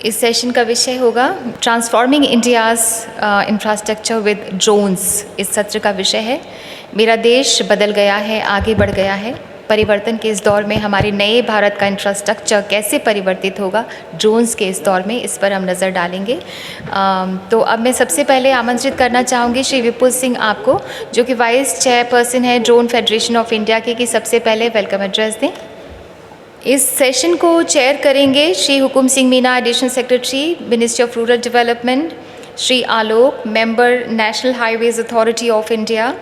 इस सेशन का विषय होगा transforming India's infrastructure with drones. इस सत्र का विषय है मेरा देश बदल गया है, आगे बढ़ गया है। परिवर्तन के इस दौर में हमारे नए भारत का इंफ्रास्ट्रक्चर कैसे परिवर्तित होगा ड्रोन्स के इस दौर में, इस पर हम नज़र डालेंगे। तो अब मैं सबसे पहले आमंत्रित करना चाहूँगी श्री विपुल सिंह आपको, जो कि वाइस चेयरपर्सन है ड्रोन फेडरेशन ऑफ इंडिया के, कि सबसे पहले वेलकम एड्रेस दें। इस सेशन को चेयर करेंगे Shri Hukum Singh Meena, additional secretary ministry of rural development, Shri Alok, member national highways authority of India.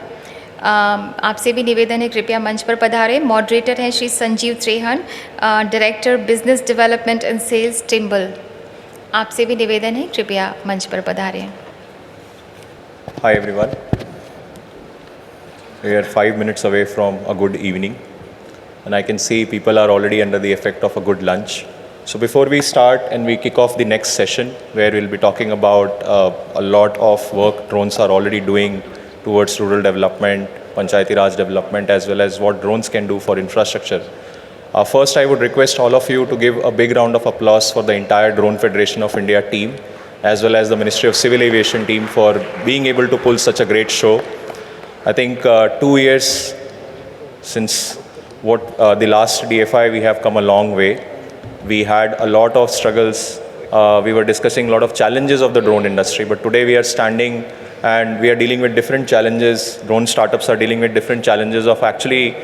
आपसे भी निवेदन है कृपया मंच पर पधारें। मॉडरेटर हैं Shri Sanjeev Trehan, director business development and sales Trimble. आपसे भी निवेदन है कृपया मंच पर पधारें। Hi everyone. We are 5 minutes away from a good evening, and I can see people are already under the effect of a good lunch. So before we start and we kick off the next session, where we'll be talking about a lot of work drones are already doing towards rural development, Panchayati Raj development, as well as what drones can do for infrastructure. First, I would request all of you to give a big round of applause for the entire Drone Federation of India team, as well as the Ministry of Civil Aviation team for being able to pull such a great show. I think 2 years since the last DFI, we have come a long way. We had a lot of struggles. We were discussing a lot of challenges of the drone industry, but today we are standing and we are dealing with different challenges. Drone startups are dealing with different challenges of actually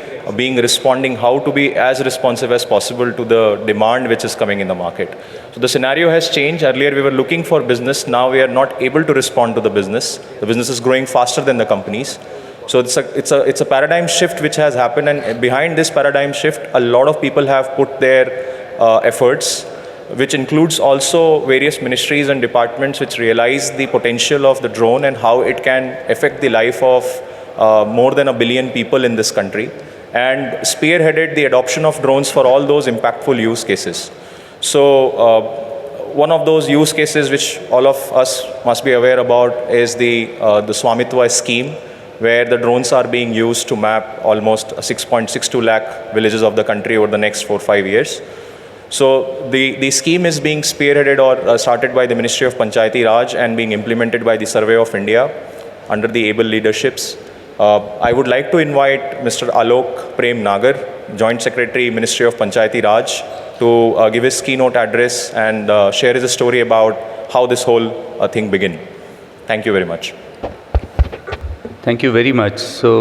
responding how to be as responsive as possible to the demand which is coming in the market. So the scenario has changed. Earlier we were looking for business. Now we are not able to respond to the business. The business is growing faster than the companies. So it's a paradigm shift which has happened, and behind this paradigm shift, a lot of people have put their efforts, which includes also various ministries and departments which realize the potential of the drone and how it can affect the life of more than 1 billion people in this country, and spearheaded the adoption of drones for all those impactful use cases. So one of those use cases which all of us must be aware about is the Swamitwa scheme, where the drones are being used to map almost 6.62 lakh villages of the country over the next 4-5 years. So the scheme is being spearheaded or started by the Ministry of Panchayati Raj and being implemented by the Survey of India under the able leaderships. I would like to invite Mr. Alok Prem Nagar, Joint Secretary, Ministry of Panchayati Raj, to give his keynote address and share his story about how this whole thing began. Thank you very much. Thank you very much. So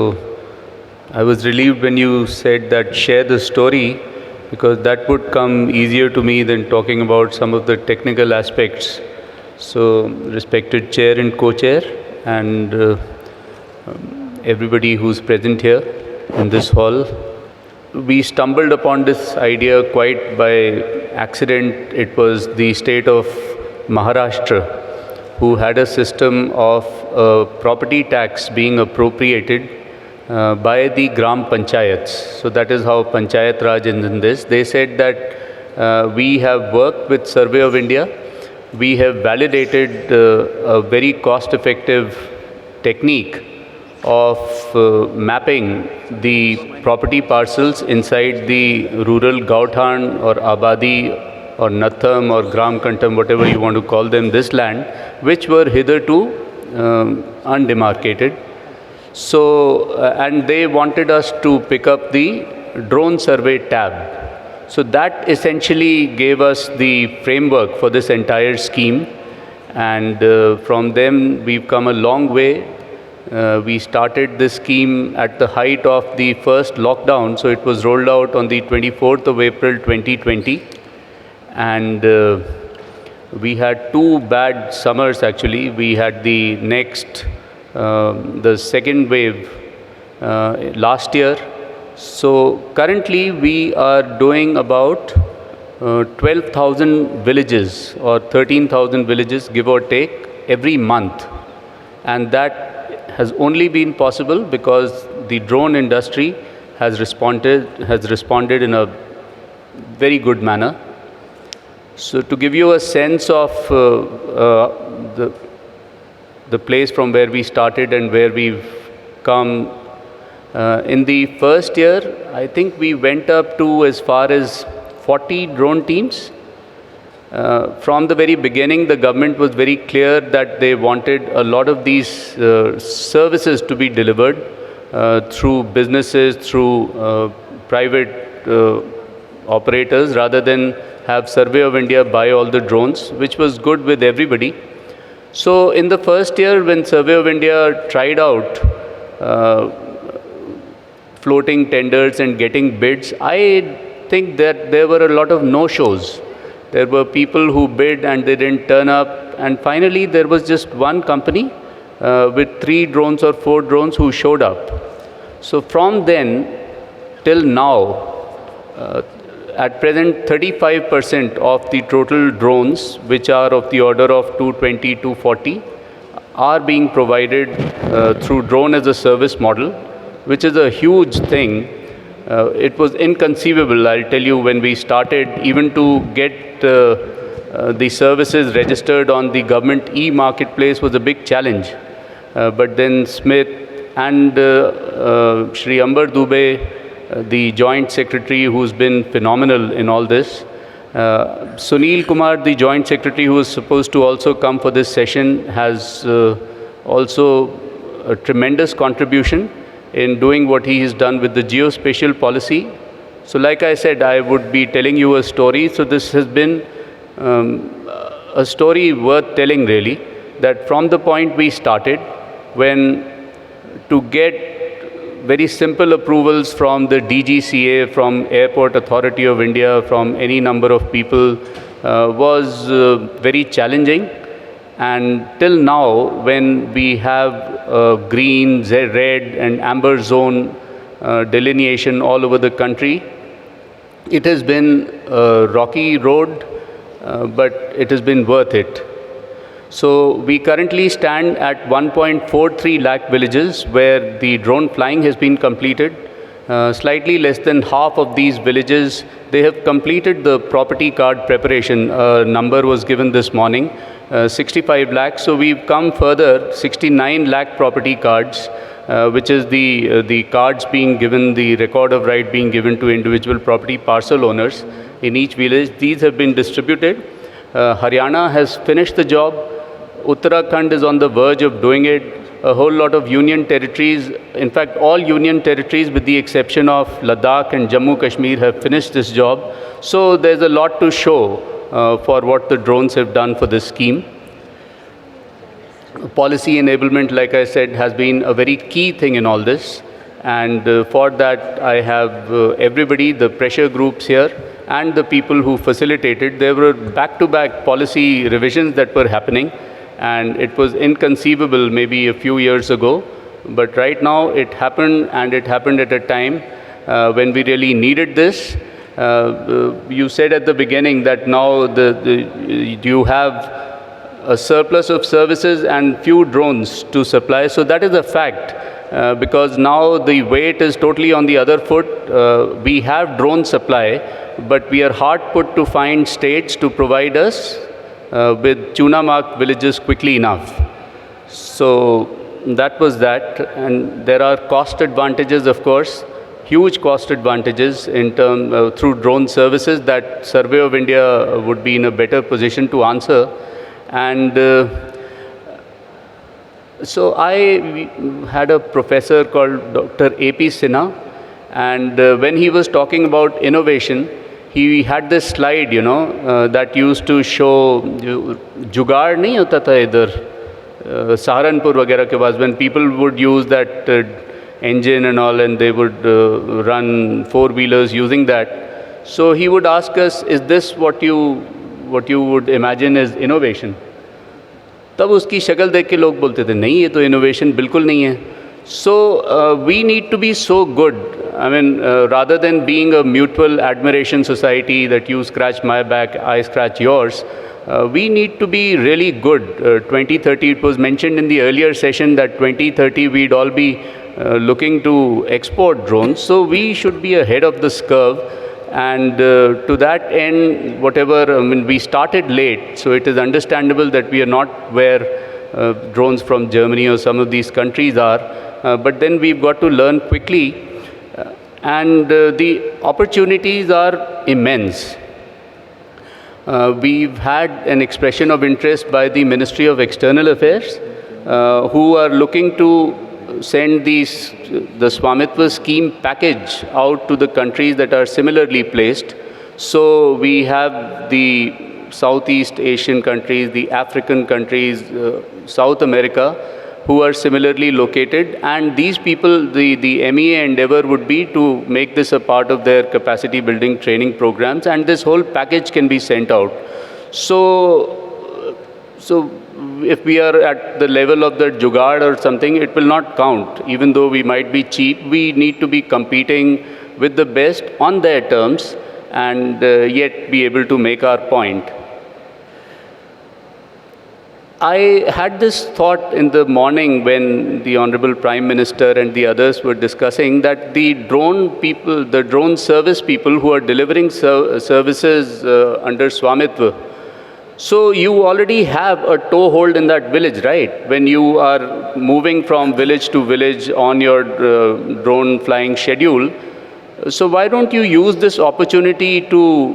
I was relieved when you said that share the story, because that would come easier to me than talking about some of the technical aspects. So respected chair and co-chair and everybody who's present here in this hall, we stumbled upon this idea quite by accident. It was the state of Maharashtra who had a system of property tax being appropriated by the Gram Panchayats. So that is how Panchayat Raj is in this. They said that we have worked with Survey of India. We have validated a very cost-effective technique of mapping the property parcels inside the rural Gauthan or Abadi or Natham or Gram Kantam, whatever you want to call them, this land, which were hitherto undemarcated. So, and they wanted us to pick up the drone survey tab. So that essentially gave us the framework for this entire scheme. And from them, we've come a long way. We started this scheme at the height of the first lockdown. So it was rolled out on the 24th of April 2020. And we had 2 bad summers actually. We had the second wave last year. So currently we are doing about 12,000 villages or 13,000 villages, give or take, every month. And that has only been possible because the drone industry has responded in a very good manner. So to give you a sense of the place from where we started and where we've come, in the first year, I think we went up to as far as 40 drone teams. From the very beginning, the government was very clear that they wanted a lot of these services to be delivered through businesses, through private operators, rather than have Survey of India buy all the drones, which was good with everybody. So in the first year, when Survey of India tried out floating tenders and getting bids, I think that there were a lot of no-shows. There were people who bid and they didn't turn up. And finally, there was just one company with 3 drones or 4 drones who showed up. So from then till now, at present, 35% of the total drones, which are of the order of 220, 240, are being provided through drone as a service model, which is a huge thing. It was inconceivable, I'll tell you, when we started, even to get the services registered on the government e-marketplace was a big challenge. But then Smith and Shri Dubey, the Joint Secretary, who's been phenomenal in all this. Sunil Kumar, the Joint Secretary, who was supposed to also come for this session, has also a tremendous contribution in doing what he has done with the geospatial policy. So like I said, I would be telling you a story. So this has been a story worth telling, really, that from the point we started, when to get very simple approvals from the DGCA, from Airport Authority of India, from any number of people, was very challenging. And till now, when we have green, red and amber zone delineation all over the country, it has been a rocky road, but it has been worth it. So we currently stand at 1.43 lakh villages where the drone flying has been completed. Slightly less than half of these villages, they have completed the property card preparation. A number was given this morning, 65 lakhs. So we've come further, 69 lakh property cards, which is the cards being given, the record of right being given to individual property parcel owners in each village. These have been distributed. Haryana has finished the job. Uttarakhand is on the verge of doing it. A whole lot of union territories, in fact all union territories with the exception of Ladakh and Jammu Kashmir, have finished this job. So there's a lot to show for what the drones have done for this scheme. Policy enablement, like I said, has been a very key thing in all this. And for that I have everybody, the pressure groups here and the people who facilitated. There were back-to-back policy revisions that were happening. And it was inconceivable maybe a few years ago, but right now it happened, and it happened at a time when we really needed this. You said at the beginning that now you have a surplus of services and few drones to supply. So that is a fact, because now the weight is totally on the other foot. We have drone supply, but we are hard put to find states to provide us with tuna-marked villages quickly enough. So that was that. And there are cost advantages, of course, huge cost advantages in terms through drone services that Survey of India would be in a better position to answer. And so I had a professor called Dr. A.P. Sinha, and when he was talking about innovation, he had this slide, that used to show जुगाड़ नहीं होता था इधर सहारनपुर वगैरह के पास, when people would use that engine and all, and they would run four-wheelers using that. So he would ask us, is this what you would imagine as innovation? तब उसकी शक्ल देख के लोग बोलते थे नहीं, ये तो innovation बिल्कुल नहीं है. So we need to be so good. I mean, rather than being a mutual admiration society that you scratch my back, I scratch yours, we need to be really good. 2030, it was mentioned in the earlier session that 2030 we'd all be looking to export drones. So we should be ahead of this curve. And to that end, we started late, so it is understandable that we are not where drones from Germany or some of these countries are. But then we've got to learn quickly. And the opportunities are immense. We've had an expression of interest by the Ministry of External Affairs, who are looking to send the Swamitva scheme package out to the countries that are similarly placed. So we have the Southeast Asian countries, the African countries, South America, who are similarly located, and these people, the MEA endeavor would be to make this a part of their capacity building training programs, and this whole package can be sent out. So if we are at the level of the Jugaad or something, it will not count. Even though we might be cheap, we need to be competing with the best on their terms and yet be able to make our point. I had this thought in the morning when the Honorable Prime Minister and the others were discussing that the drone people, the drone service people who are delivering services under Swamitva, so you already have a toehold in that village, right? When you are moving from village to village on your drone flying schedule. So why don't you use this opportunity to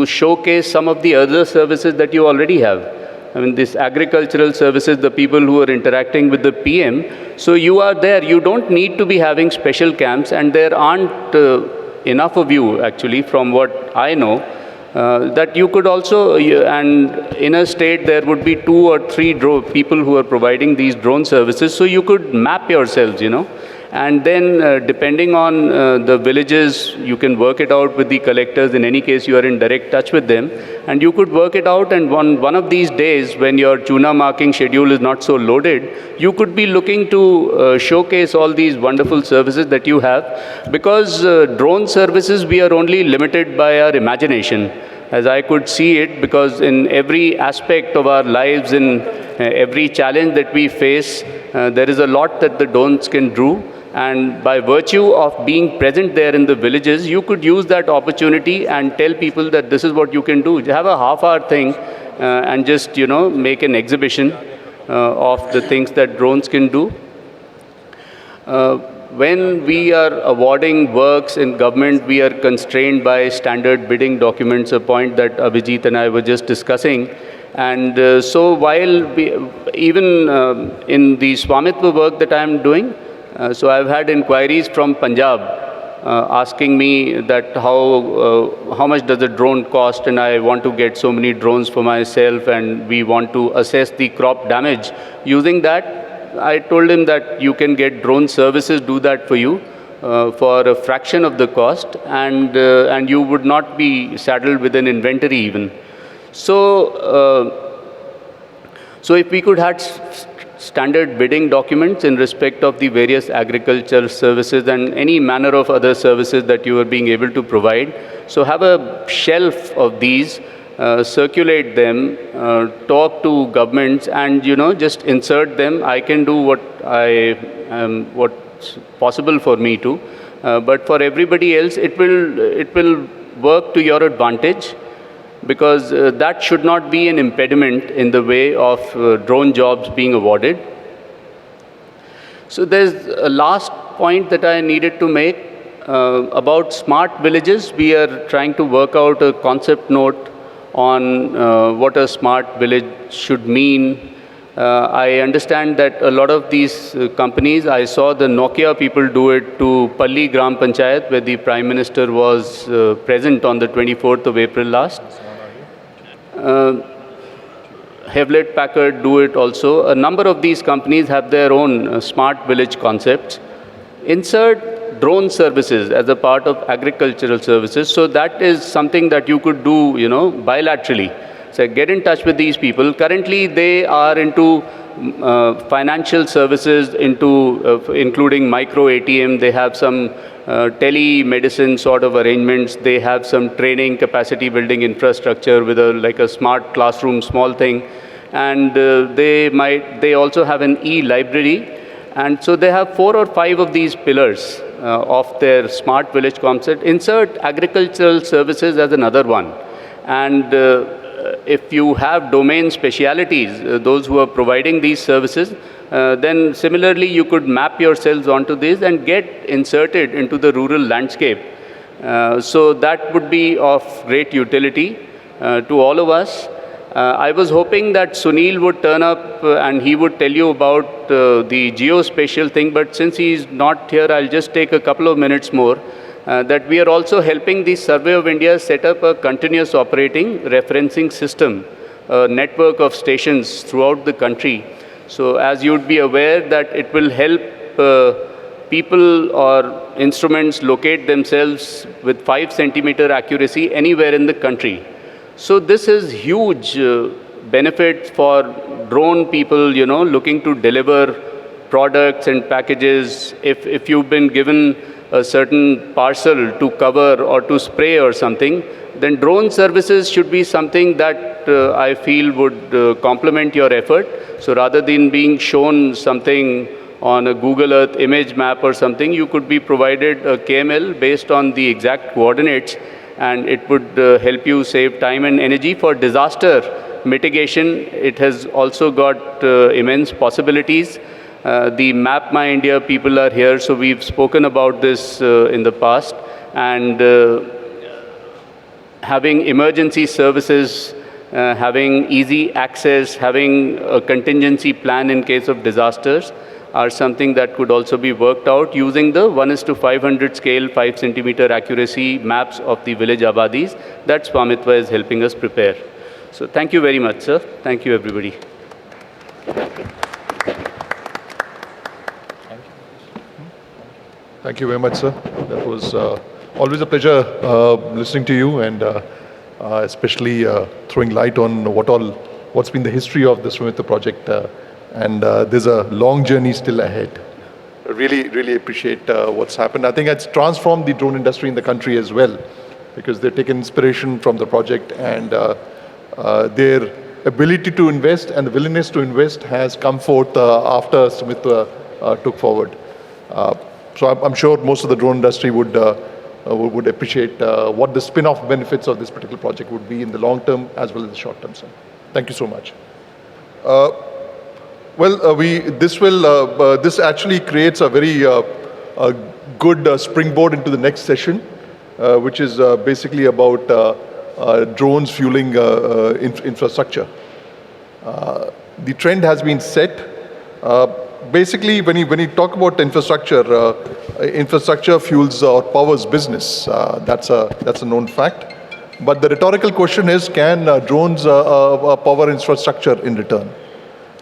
showcase some of the other services that you already have? I mean, this agricultural services, the people who are interacting with the PM. So you are there. You don't need to be having special camps, and there aren't enough of you, actually, from what I know, that you could also, and in a state there would be 2 or 3 people who are providing these drone services. So you could map yourselves, and then depending on the villages, you can work it out with the collectors. In any case, you are in direct touch with them, and you could work it out, and one of these days when your tuna marking schedule is not so loaded, you could be looking to showcase all these wonderful services that you have, because drone services, we are only limited by our imagination, as I could see it, because in every aspect of our lives, in every challenge that we face, there is a lot that the drones can do. And by virtue of being present there in the villages, you could use that opportunity and tell people that this is what you can do. Have a half-hour thing and just, make an exhibition of the things that drones can do. When we are awarding works in government, we are constrained by standard bidding documents, a point that Abhijit and I were just discussing. And so while even in the Swamitva work that I am doing, so I've had inquiries from Punjab asking me that how much does a drone cost, and I want to get so many drones for myself, and we want to assess the crop damage. Using that, I told him that you can get drone services do that for you for a fraction of the cost, and you would not be saddled with an inventory even. So if we could have standard bidding documents in respect of the various agricultural services and any manner of other services that you are being able to provide. So have a shelf of these, circulate them, talk to governments, and just insert them. I can do what's possible for me to, but for everybody else, it will work to your advantage. Because that should not be an impediment in the way of drone jobs being awarded. So there's a last point that I needed to make about smart villages. We are trying to work out a concept note on what a smart village should mean. I understand that a lot of these companies, I saw the Nokia people do it to Palli Gram Panchayat, where the Prime Minister was present on the 24th of April last. Hewlett Packard do it also. A number of these companies have their own smart village concepts. Insert drone services as a part of agricultural services. So that is something that you could do, bilaterally. So get in touch with these people. Currently, they are into financial services, including micro ATM. They have some telemedicine sort of arrangements. They have some training capacity building infrastructure with like a smart classroom, small thing. And they also have an e-library. And so they have 4 or 5 of these pillars of their smart village concept. Insert agricultural services as another one. And if you have domain specialities, those who are providing these services, then similarly you could map yourselves onto this and get inserted into the rural landscape. So that would be of great utility. to all of us. I was hoping that Sunil would turn up and he would tell you about the geospatial thing, but since he's not here, I'll just take a couple of minutes more. That we are also helping the Survey of India set up a continuous operating referencing system, a network of stations throughout the country. So as you'd be aware that it will help people or instruments locate themselves with 5 centimeter accuracy anywhere in the country. So this is huge benefit for drone people, looking to deliver products and packages. If you've been given a certain parcel to cover or to spray or something, then drone services should be something that I feel would complement your effort. So rather than being shown something on a Google Earth image map or something, you could be provided a KML based on the exact coordinates, and it would help you save time and energy for disaster mitigation. It has also got immense possibilities. The Map My India people are here, so we've spoken about this in the past. And having emergency services, having easy access, having a contingency plan in case of disasters are something that could also be worked out using the 1:500 scale, 5 centimeter accuracy maps of the village abadis that Swamitva is helping us prepare. So thank you very much, sir. Thank you, everybody. Thank you very much, sir. That was always a pleasure listening to you, and especially throwing light on what's been the history of the Swamitva project. And there's a long journey still ahead. Really, really appreciate what's happened. I think it's transformed the drone industry in the country as well, because they've taken inspiration from the project, and their ability to invest and the willingness to invest has come forth after Swamitva took forward. So I'm sure most of the drone industry would appreciate what the spin-off benefits of this particular project would be in the long term as well as the short term, sir. Thank you so much. This actually creates a very good springboard into the next session, which is basically about drones fueling infrastructure. The trend has been set. Basically, when you talk about infrastructure, infrastructure fuels or powers business. That's a known fact. But the rhetorical question is, can drones power infrastructure in return?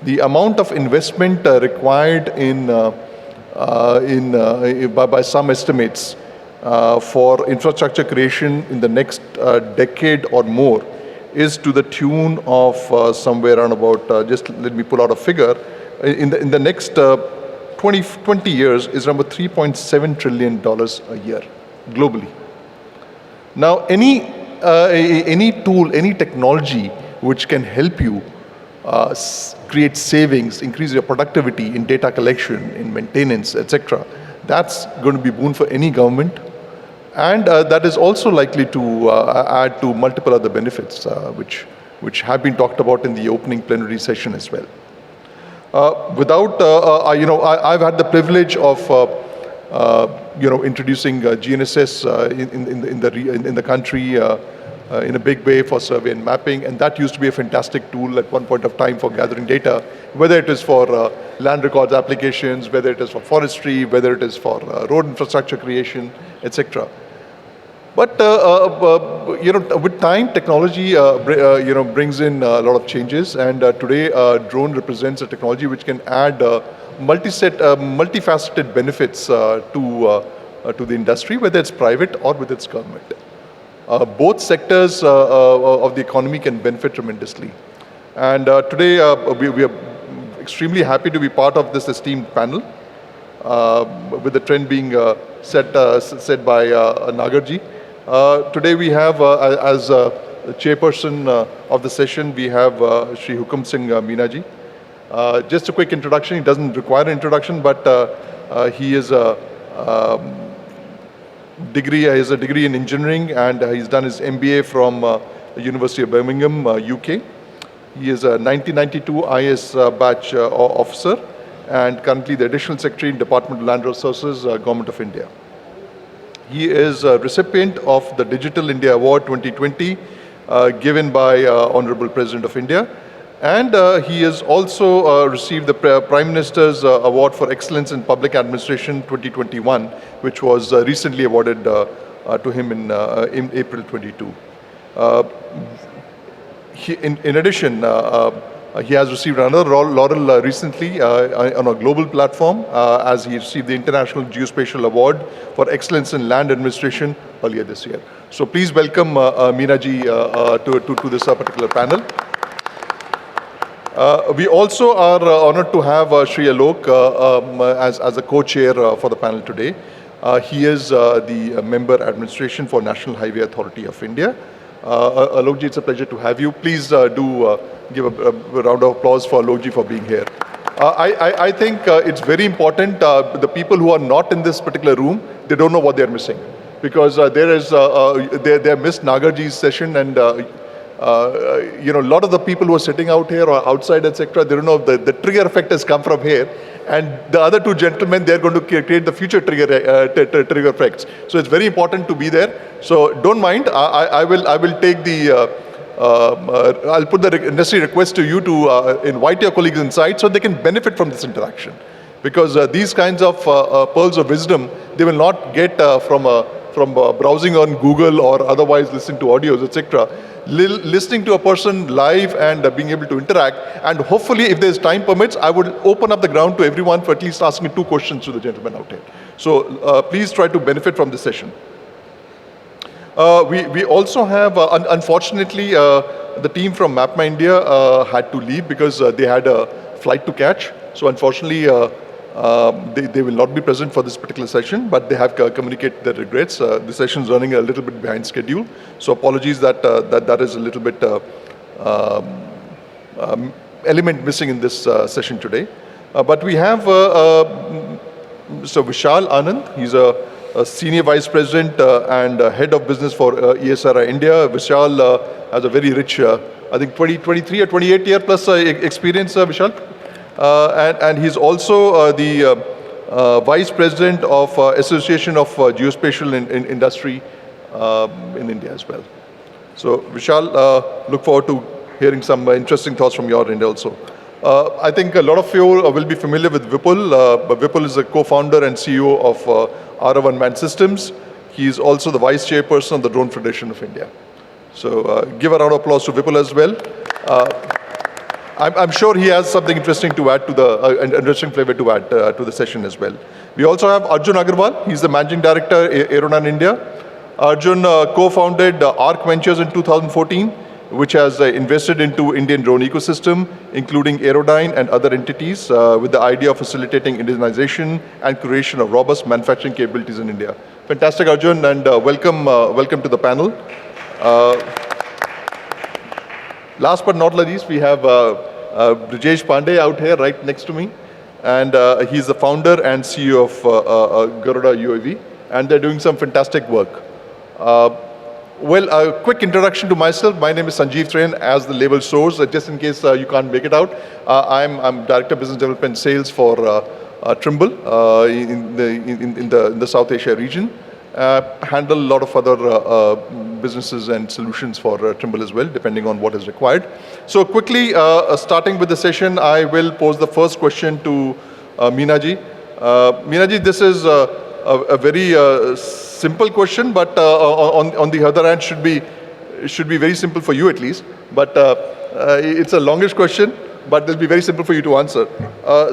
The amount of investment required by some estimates for infrastructure creation in the next decade or more is to the tune of somewhere around about, just let me pull out a figure, in the next 20 years is around $3.7 trillion a year globally. Now, any tool, any technology which can help you create savings, increase your productivity in data collection, in maintenance, etc., that's going to be boon for any government. And that is also likely to add to multiple other benefits, which have been talked about in the opening plenary session as well. I've had the privilege of introducing GNSS in the country in a big way for survey and mapping, and that used to be a fantastic tool at one point of time for gathering data, whether it is for land records applications, whether it is for forestry, whether it is for road infrastructure creation, etc. But with time, technology brings in a lot of changes, and today drone represents a technology which can add multifaceted benefits to the industry, whether it's private or whether it's government. Both sectors of the economy can benefit tremendously. And today we are extremely happy to be part of this esteemed panel, with the trend being set by Nagarji. Today we have, as the chairperson of the session, we have Shri Hukum Singh Meena ji. Just a quick introduction. He doesn't require an introduction, but he is a degree in engineering, and he's done his MBA from the University of Birmingham, UK. He is a 1992 IS batch officer, and currently the Additional Secretary in Department of Land Resources, Government of India. He is a recipient of the Digital India Award 2020 given by Honorable President of India. And he has also received the Prime Minister's Award for Excellence in Public Administration 2021, which was recently awarded to him in April 22. In addition, he has received another laurel recently on a global platform as he received the International Geospatial Award for Excellence in Land Administration earlier this year. So please welcome Meena ji to this particular panel. We also are honored to have Shri Alok as a co-chair for the panel today. He is the member administration for National Highway Authority of India. Alok ji, it's a pleasure to have you. Please do give a round of applause for Alok ji for being here. I think it's very important, the people who are not in this particular room, they don't know what they're missing. Because they missed Nagar ji's session, and a lot of the people who are sitting out here or outside, etc., they don't know the trigger effect has come from here. And the other two gentlemen, they're going to create the future trigger effects. So it's very important to be there. So don't mind. I will take the. I'll put the necessary request to you to invite your colleagues inside so they can benefit from this interaction. Because these kinds of pearls of wisdom, they will not get from browsing on Google or otherwise listening to audios, etc. Listening to a person live and being able to interact, and hopefully, if there's time permits, I would open up the ground to everyone for at least asking 2 questions to the gentleman out here. So please try to benefit from this session. We also have, unfortunately, the team from MapMy India had to leave because they had a flight to catch. So unfortunately, they will not be present for this particular session, but they have communicated their regrets. The session is running a little bit behind schedule, so apologies that that is a little bit element missing in this session today. But we have Mr. Vishal Anand. He's a Senior Vice President and Head of Business for ESRI India. Vishal has a very rich, I think 23 or 28 year plus experience, Vishal. And he's also the Vice President of Association of Geospatial Industry in India as well. So Vishal, look forward to hearing some interesting thoughts from your end also. I think a lot of you will be familiar with Vipul. Vipul is a co-founder and CEO of R1 Man Systems. He is also the Vice Chairperson of the Drone Federation of India. So give a round of applause to Vipul as well. I'm sure he has something interesting to add to the interesting flavor to add to the session as well. We also have Arjun Agarwal. He's the Managing Director, Aeronan India. Arjun co-founded ARC Ventures in 2014, which has invested into Indian drone ecosystem, including Aerodyne and other entities, with the idea of facilitating Indianization and creation of robust manufacturing capabilities in India. Fantastic, Arjun, and welcome to the panel. Last but not least, we have Brijesh Pandey out here right next to me. And he's the founder and CEO of Garuda UAV. And they're doing some fantastic work. Well, a quick introduction to myself. My name is Sanjeev Trehan as the label source, just in case you can't make it out. I'm Director of Business Development Sales for Trimble in the South Asia region. Handle a lot of other businesses and solutions for Trimble as well, depending on what is required. So quickly, starting with the session, I will pose the first question to Meena ji. Meena ji, this is a very simple question, but on the other hand, should be very simple for you at least. But it's a longish question, but it'll be very simple for you to answer.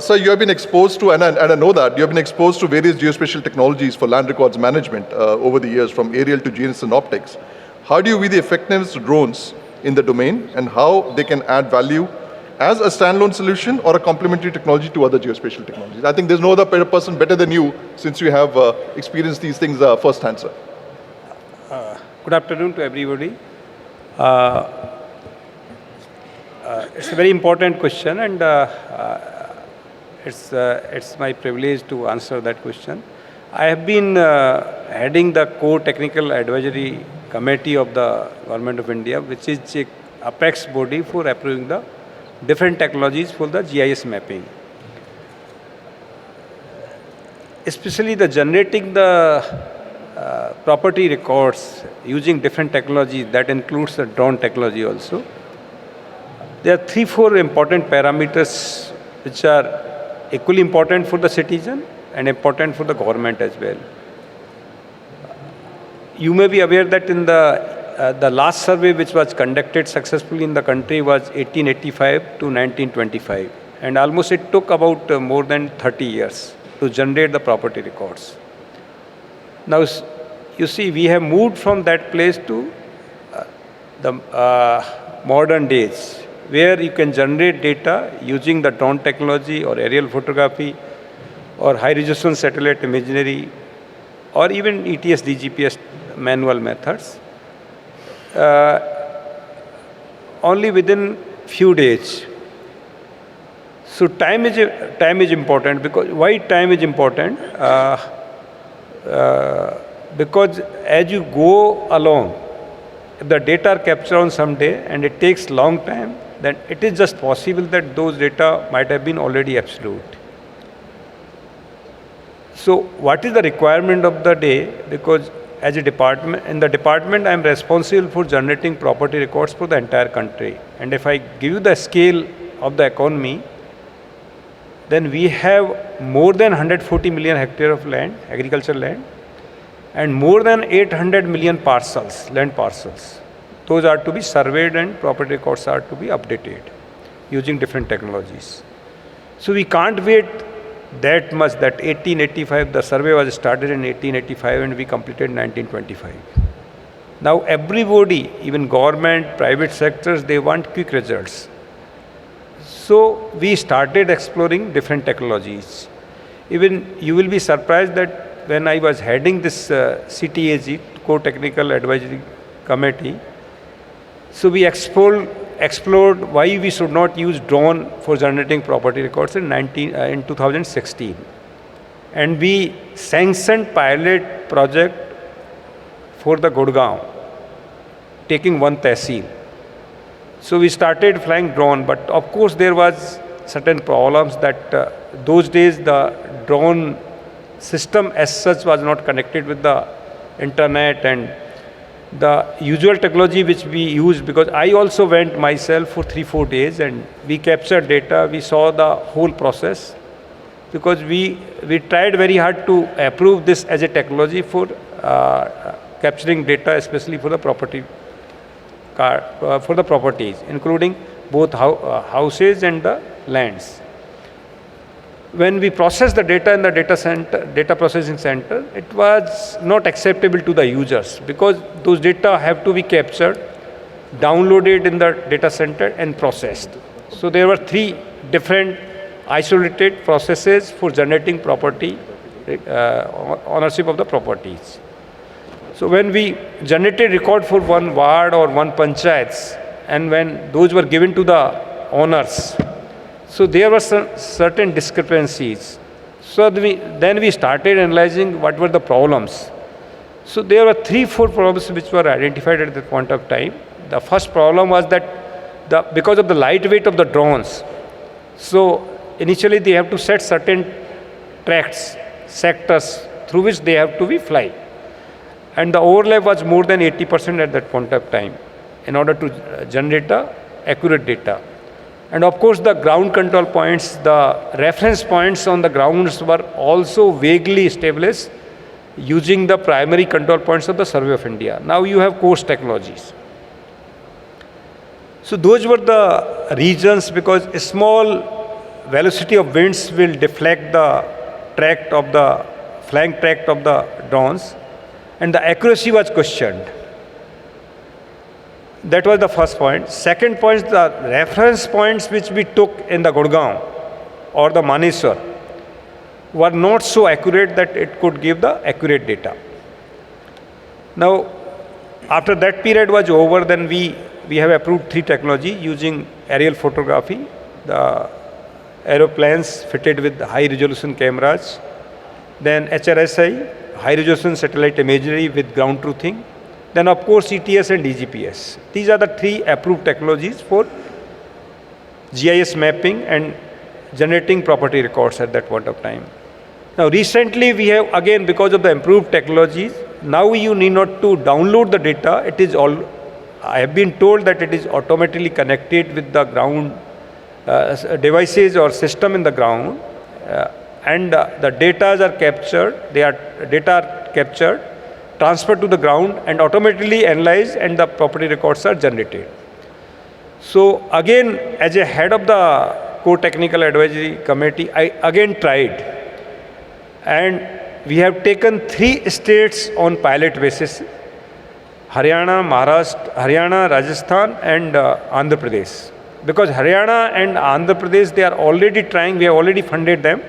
So you have been exposed to, and I know that, you have been exposed to various geospatial technologies for land records management over the years, from aerial to GNSS and optics. How do you view the effectiveness of drones in the domain, and how they can add value as a standalone solution or a complementary technology to other geospatial technologies? I think there's no other person better than you, since you have experienced these things firsthand, sir. Good afternoon to everybody. It's a very important question, and it's my privilege to answer that question. I have been heading the core technical advisory committee of the Government of India, which is a apex body for approving the different technologies for the GIS mapping. Especially the generating the property records using different technologies, that includes the drone technology also, there are 3-4 important parameters which are equally important for the citizen and important for the government as well. You may be aware that in the last survey which was conducted successfully in the country was 1885 to 1925, and almost it took about more than 30 years to generate the property records. Now, you see, we have moved from that place to the modern days, where you can generate data using the drone technology or aerial photography or high-resolution satellite imagery or even ETS, DGPS manual methods, only within few days. So time is important. Because why time is important? Because as you go along, if the data are captured on some day and it takes long time, then it is just possible that those data might have been already absolute. So what is the requirement of the day? Because as a department, in the department I am responsible for generating property records for the entire country. And if I give you the scale of the economy, then we have more than 140 million hectares of land, agricultural land, and more than 800 million parcels, land parcels. Those are to be surveyed and property records are to be updated using different technologies. So we can't wait that much. That 1885, the survey was started in 1885 and we completed in 1925. Now everybody, even government, private sectors, they want quick results. So we started exploring different technologies. Even you will be surprised that when I was heading this CTAG, Core Technical Advisory Committee, so we explored why we should not use drone for generating property records in 2016. And we sanctioned pilot project for the Gurgaon, taking one tehsil. So we started flying drone, but of course there was certain problems that those days the drone system as such was not connected with the internet and the usual technology which we used, because I also went myself for 3-4 days and we captured data, we saw the whole process, because we tried very hard to approve this as a technology for capturing data, especially for the properties, including both houses and the lands. When we processed the data in the data processing center, it was not acceptable to the users, because those data have to be captured, downloaded in the data center and processed. So there were 3 different isolated processes for generating property, ownership of the properties. So when we generated record for one ward or one panchayats, and when those were given to the owners, so there were certain discrepancies. So then we started analyzing what were the problems. So there were 3-4 problems which were identified at that point of time. The first problem was that because of the light weight of the drones, so initially they have to set certain tracts, sectors through which they have to be fly. And the overlap was more than 80% at that point of time in order to generate accurate data. And of course, the ground control points, the reference points on the grounds were also vaguely established using the primary control points of the Survey of India. Now you have coarse technologies. So those were the regions, because a small velocity of winds will deflect the flying tract of the drones, and the accuracy was questioned. That was the first point. Second point, the reference points which we took in the Gurgaon or the Manesar were not so accurate that it could give the accurate data. Now, after that period was over, then we have approved 3 technology using aerial photography, the aeroplanes fitted with high resolution cameras, then HRSI, high resolution satellite imagery with ground truthing, then of course ETS and DGPS. These are the 3 approved technologies for GIS mapping and generating property records at that point of time. Now recently we have, again because of the improved technologies, now you need not to download the data. It is all, I have been told that it is automatically connected with the ground devices or system in the ground, and the data are captured, transferred to the ground and automatically analyzed, and the property records are generated. So again, as a head of the core technical advisory committee, I again tried, and we have taken 3 states on pilot basis: Haryana, Haryana, Rajasthan and Andhra Pradesh. Because Haryana and Andhra Pradesh, they are already trying, we have already funded them,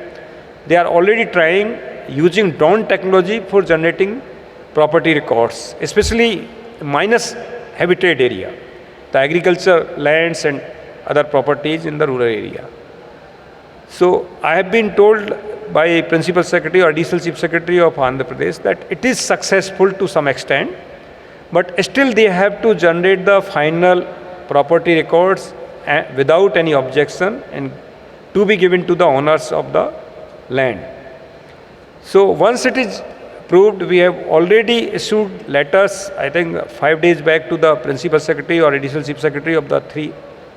they are already trying using drone technology for generating property records, especially minus habitat area, the agriculture lands and other properties in the rural area. So I have been told by Principal Secretary or Additional Chief Secretary of Andhra Pradesh that it is successful to some extent, but still they have to generate the final property records without any objection and to be given to the owners of the land. So once it is proved, we have already issued letters, I think 5 days back, to the Principal Secretary or Additional Chief Secretary of the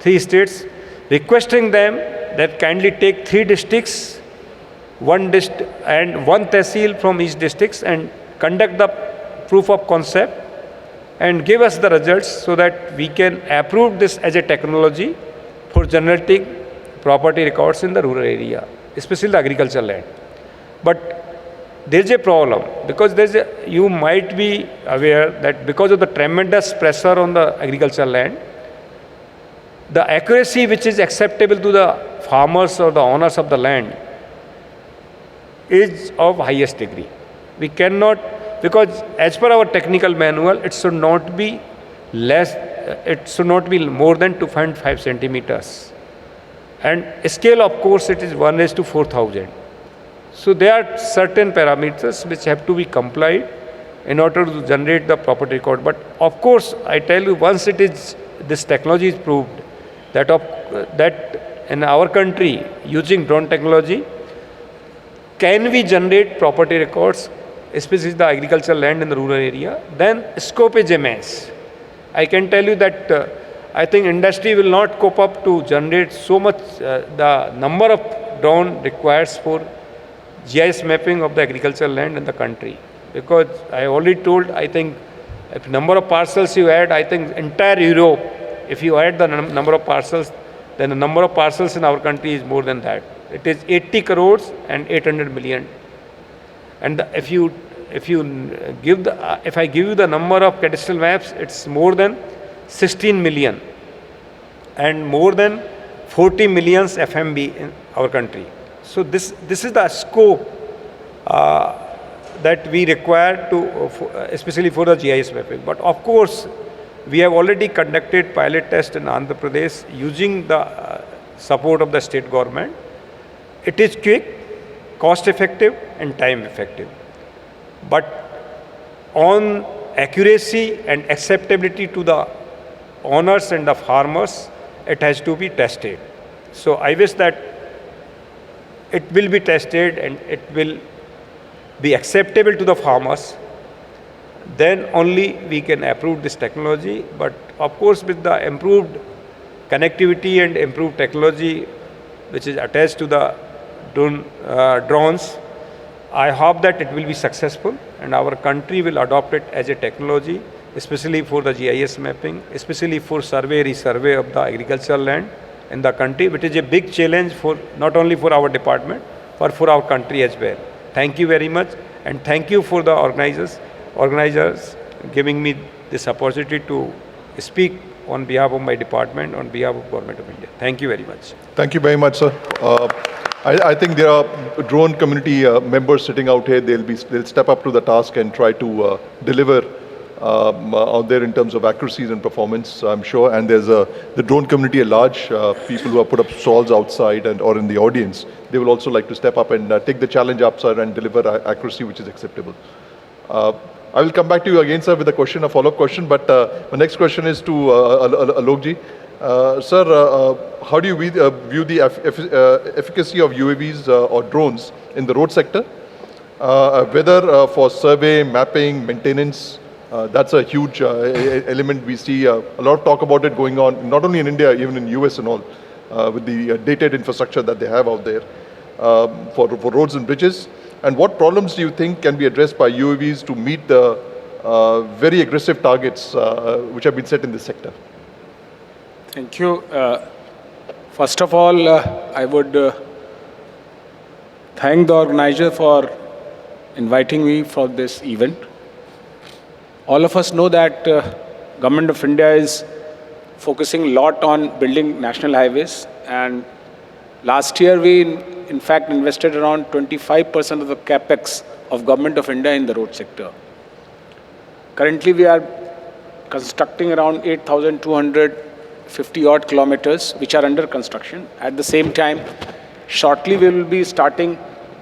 three states, requesting them that kindly take 3 districts, one tehsil from each districts, and conduct the proof of concept and give us the results so that we can approve this as a technology for generating property records in the rural area, especially the agricultural land. But there is a problem, because you might be aware that because of the tremendous pressure on the agricultural land, the accuracy which is acceptable to the farmers or the owners of the land is of highest degree. We cannot, because as per our technical manual, it should not be more than 2.5 centimeters. And scale, of course, it is 1:4,000. So there are certain parameters which have to be complied in order to generate the property record. But of course, I tell you, once this technology is proved, that in our country, using drone technology, can we generate property records, especially the agricultural land in the rural area, then scope is immense. I can tell you that I think industry will not cope up to generate so much, the number of drone requires for GIS mapping of the agricultural land in the country. Because I already told, I think, if number of parcels you add, I think entire Europe, if you add the number of parcels, then the number of parcels in our country is more than that. It is 80 crores and 800 million. And if I give you the number of cadastral maps, it's more than 16 million and more than 40 million FMB in our country. So this is the scope that we require especially for the GIS mapping. But of course, we have already conducted pilot test in Andhra Pradesh using the support of the state government. It is quick, cost effective and time effective. But on accuracy and acceptability to the owners and the farmers, it has to be tested. So I wish that it will be tested and it will be acceptable to the farmers. Then only we can approve this technology. But of course, with the improved connectivity and improved technology which is attached to the drones, I hope that it will be successful and our country will adopt it as a technology, especially for the GIS mapping, especially for resurvey of the agricultural land in the country, which is a big challenge for not only for our department, but for our country as well. Thank you very much, and thank you for the organizers giving me this opportunity to speak on behalf of my department, on behalf of Government of India. Thank you very much. Thank you very much, sir. I think there are drone community members sitting out here. They'll step up to the task and try to deliver out there in terms of accuracies and performance, I'm sure. And there's the drone community at large, people who have put up stalls outside or in the audience. They will also like to step up and take the challenge up, sir, and deliver accuracy which is acceptable. I will come back to you again, sir, with a follow-up question. But my next question is to Alok ji. Sir, how do you view the efficacy of UAVs or drones in the road sector? whether for survey, mapping, maintenance. That's a huge element we see. A lot of talk about it going on, not only in India, even in US and all, with the dated infrastructure that they have out there for roads and bridges. And what problems do you think can be addressed by UAVs to meet the very aggressive targets which have been set in this sector? Thank you. First of all, I would thank the organizer for inviting me for this event. All of us know that Government of India is focusing a lot on building national highways, and last year we in fact invested around 25% of the capex of Government of India in the road sector. Currently we are constructing around 8,250 odd kilometers which are under construction. At the same time, shortly we will be starting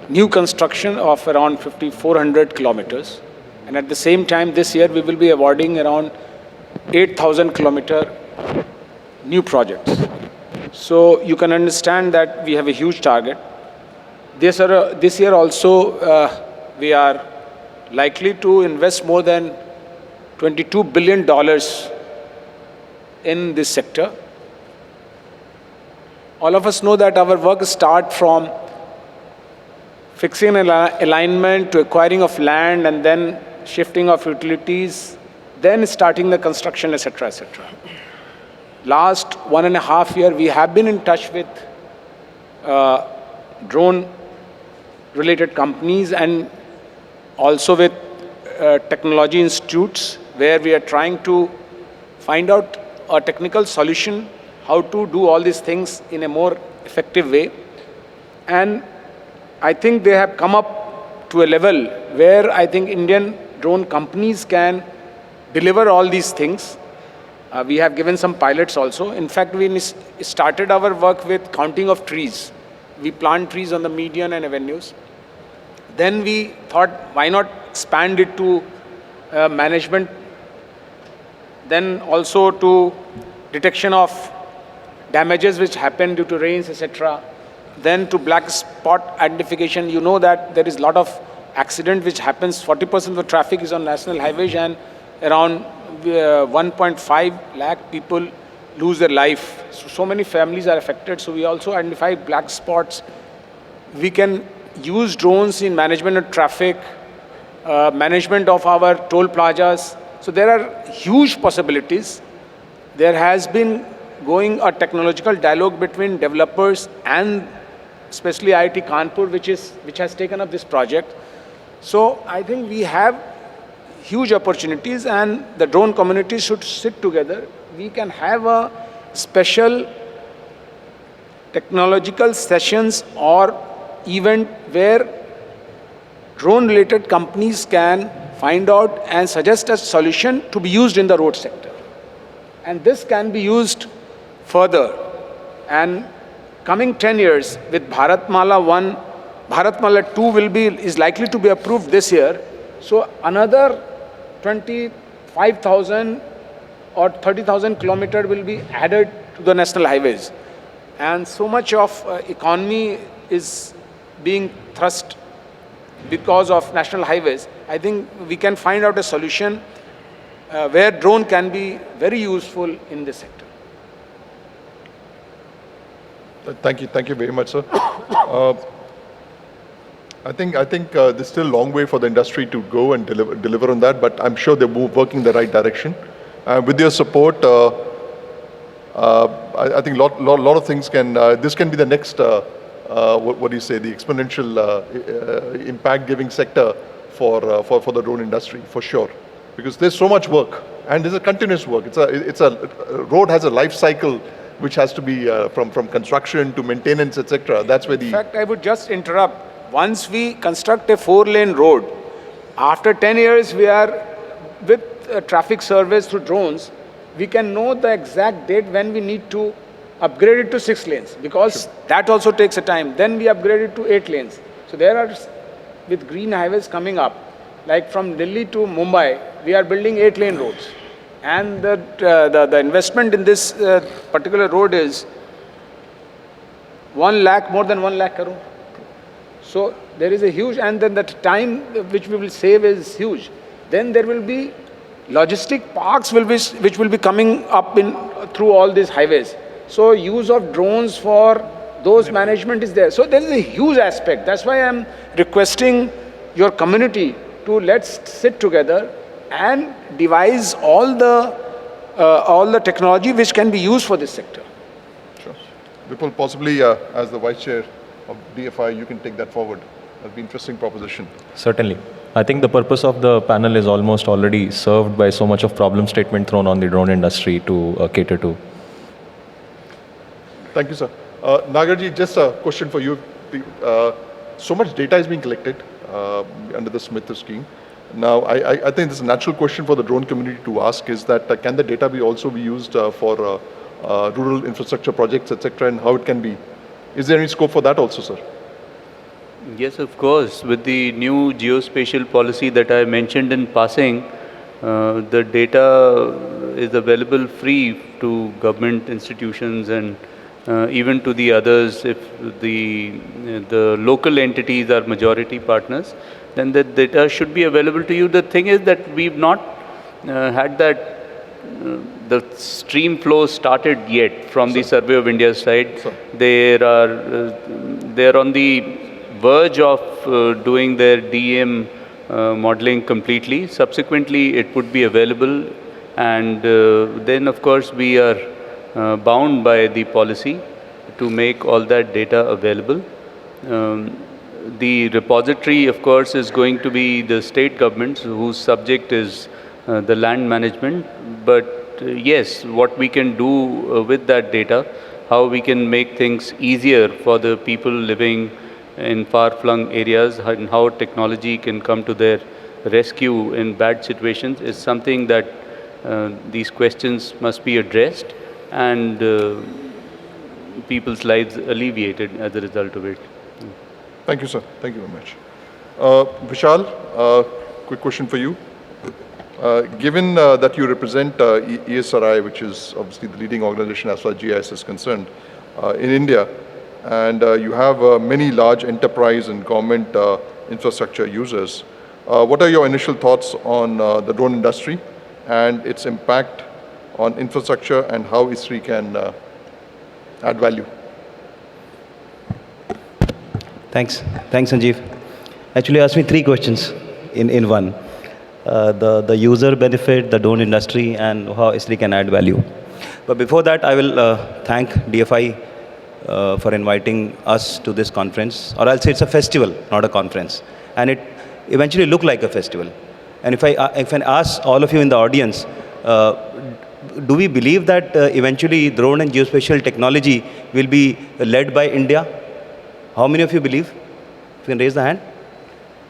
new construction of around 5,400 kilometers. And at the same time, this year we will be awarding around 8,000 kilometer new projects. So you can understand that we have a huge target. This year also we are likely to invest more than $22 billion in this sector. All of us know that our work starts from fixing an alignment to acquiring of land and then shifting of utilities, then starting the construction, etc., etc. Last 1.5 years, we have been in touch with drone-related companies and also with technology institutes, where we are trying to find out a technical solution, how to do all these things in a more effective way. And I think they have come up to a level where I think Indian drone companies can deliver all these things. We have given some pilots also. In fact, we started our work with counting of trees. We plant trees on the median and avenues. Then we thought, why not expand it to management, then also to detection of damages which happen due to rains, etc. Then to black spot identification. You know that there is a lot of accident which happens. 40% of the traffic is on national highways, and around 1.5 lakh people lose their life. So many families are affected. So we also identify black spots. We can use drones in management of traffic, management of our toll plazas. So there are huge possibilities. There has been going a technological dialogue between developers and especially IIT Kanpur, which has taken up this project. So I think we have huge opportunities, and the drone community should sit together. We can have a special technological sessions or event where drone-related companies can find out and suggest a solution to be used in the road sector. And this can be used further. And coming 10 years with Bharatmala 1, Bharatmala 2 is likely to be approved this year. So another 25,000 or 30,000 kilometers will be added to the national highways. And so much of economy is being thrust because of national highways. I think we can find out a solution where drone can be very useful in this sector. Thank you very much, sir. I think there's still a long way for the industry to go and deliver on that, but I'm sure they're working in the right direction. With your support, I think a lot of things can. This can be the next. What do you say? The exponential impact-giving sector for the drone industry, for sure, because there's so much work and there's a continuous work. It's a road has a life cycle which has to be from construction to maintenance, etc. That's where In fact, I would just interrupt. Once we construct a 4-lane road, after 10 years, we are with traffic service through drones. We can know the exact date when we need to upgrade it to 6 lanes, because that also takes a time. Then we upgrade it to 8 lanes. So there are, with green highways coming up, like from Delhi to Mumbai, we are building 8-lane roads. And the investment in this particular road is 1 lakh, more than 1 lakh crore. So There is a huge, and then the time which we will save is huge. Then there will be logistic parks which will be coming up through all these highways. So use of drones for those management is there. So there is a huge aspect. That's why I'm requesting your community to let's sit together and devise all the technology which can be used for this sector. Sure. Vipul, possibly as the Vice Chair of DFI, you can take that forward. That'll be an interesting proposition. Certainly. I think the purpose of the panel is almost already served by so much of problem statement thrown on the drone industry to cater to. Thank you, sir. Nagarji, just a question for you. So much data is being collected under the Smith scheme. Now, I think this is a natural question for the drone community to ask is that can the data also be used for rural infrastructure projects, etc., and how it can be? Is there any scope for that also, sir? Yes, of course. With the new geospatial policy that I mentioned in passing, the data is available free to government institutions and even to the others. If the local entities are majority partners, then the data should be available to you. The thing is that we've not had that the stream flow started yet from the Survey of India's side. They're on the verge of doing their DEM modeling completely. Subsequently, it would be available, and then of course we are bound by the policy to make all that data available. The repository, of course, is going to be the state governments whose subject is the land management. But yes, what we can do with that data, how we can make things easier for the people living in far-flung areas, and how technology can come to their rescue in bad situations is something that these questions must be addressed and people's lives alleviated as a result of it. Thank you, sir. Thank you very much. Vishal, quick question for you. Given that you represent ESRI, which is obviously the leading organization as far as GIS is concerned in India, and you have many large enterprise and government infrastructure users, what are your initial thoughts on the drone industry and its impact on infrastructure and how Esri can add value? Thanks, Sanjeev. Actually, you asked me three questions in one. The user benefit, the drone industry, and how Esri can add value. But before that, I will thank DFI for inviting us to this conference. Or I'll say it's a festival, not a conference. And it eventually looked like a festival. And if I ask all of you in the audience, do we believe that eventually drone and geospatial technology will be led by India? How many of you believe? If you can raise the hand.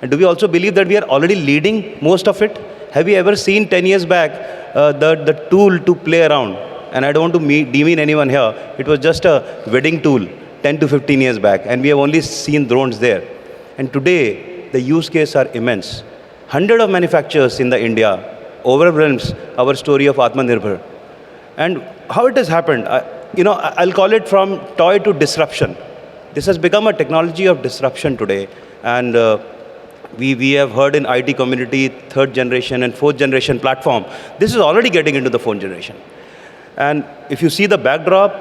And do we also believe that we are already leading most of it? Have you ever seen 10 years back the tool to play around? And I don't want to demean anyone here. It was just a wedding tool 10 to 15 years back. And we have only seen drones there. And today, the use cases are immense. 100 of manufacturers in the India overwhelms our story of Atmanirbhar. And how it has happened, I'll call it from toy to disruption. This has become a technology of disruption today. And we have heard in IT community, third generation and fourth generation platform. This is already getting into the fourth generation. And if you see the backdrop,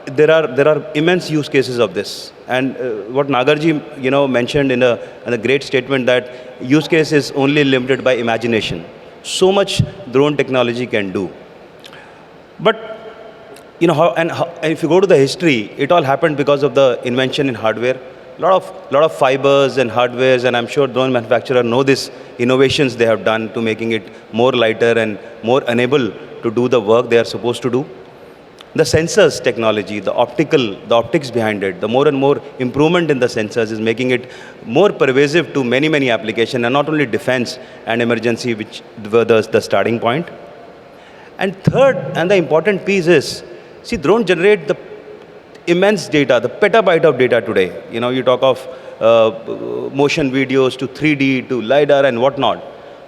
there are immense use cases of this. And what Nagarji mentioned in a great statement that use case is only limited by imagination. So much drone technology can do. But and if you go to the history, it all happened because of the invention in hardware. A lot of fibers and hardwares, and I'm sure drone manufacturers know this innovations they have done to making it more lighter and more unable to do the work they are supposed to do. The sensors technology, the optics behind it, the more and more improvement in the sensors is making it more pervasive to many, many applications, and not only defense and emergency, which were the starting point. And third, and the important piece is, see, drones generate the immense data, the petabyte of data today. You talk of motion videos to 3D to LiDAR and whatnot.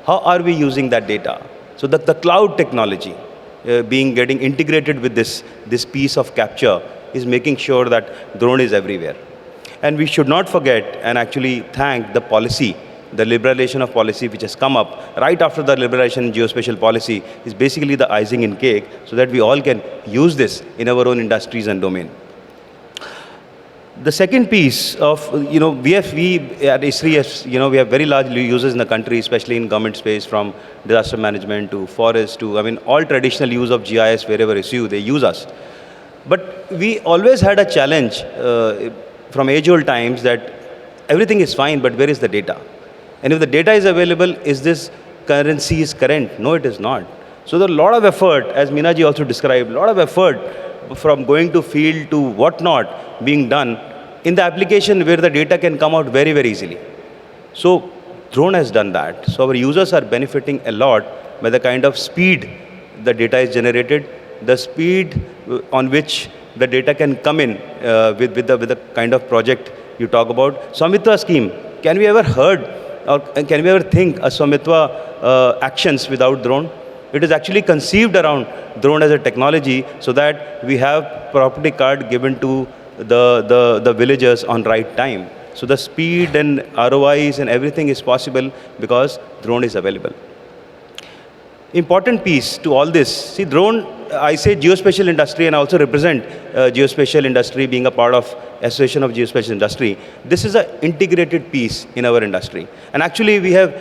How are we using that data? So that the cloud technology getting integrated with this piece of capture is making sure that drone is everywhere. And we should not forget and actually thank the policy, the liberalization of policy which has come up right after the liberalization in geospatial policy is basically the icing in cake so that we all can use this in our own industries and domain. The second piece of, we at Esri, we have very large users in the country, especially in government space, from disaster management to forest to, all traditional use of GIS wherever issue, they use us. But we always had a challenge from age-old times that everything is fine, but where is the data? And if the data is available, is this currency is current? No, it is not. So there are a lot of effort, as Meena ji also described, a lot of effort from going to field to whatnot being done in the application where the data can come out very, very easily. So drone has done that. So our users are benefiting a lot by the kind of speed the data is generated, the speed on which the data can come in with the kind of project you talk about. Swamitwa scheme, can we ever heard or can we ever think a Swamitwa actions without drone? It is actually conceived around drone as a technology so that we have property card given to the villagers on right time. So the speed and ROIs and everything is possible because drone is available. Important piece to all this, see drone, I say geospatial industry and I also represent geospatial industry being a part of Association of Geospatial Industry. This is an integrated piece in our industry. And actually we have,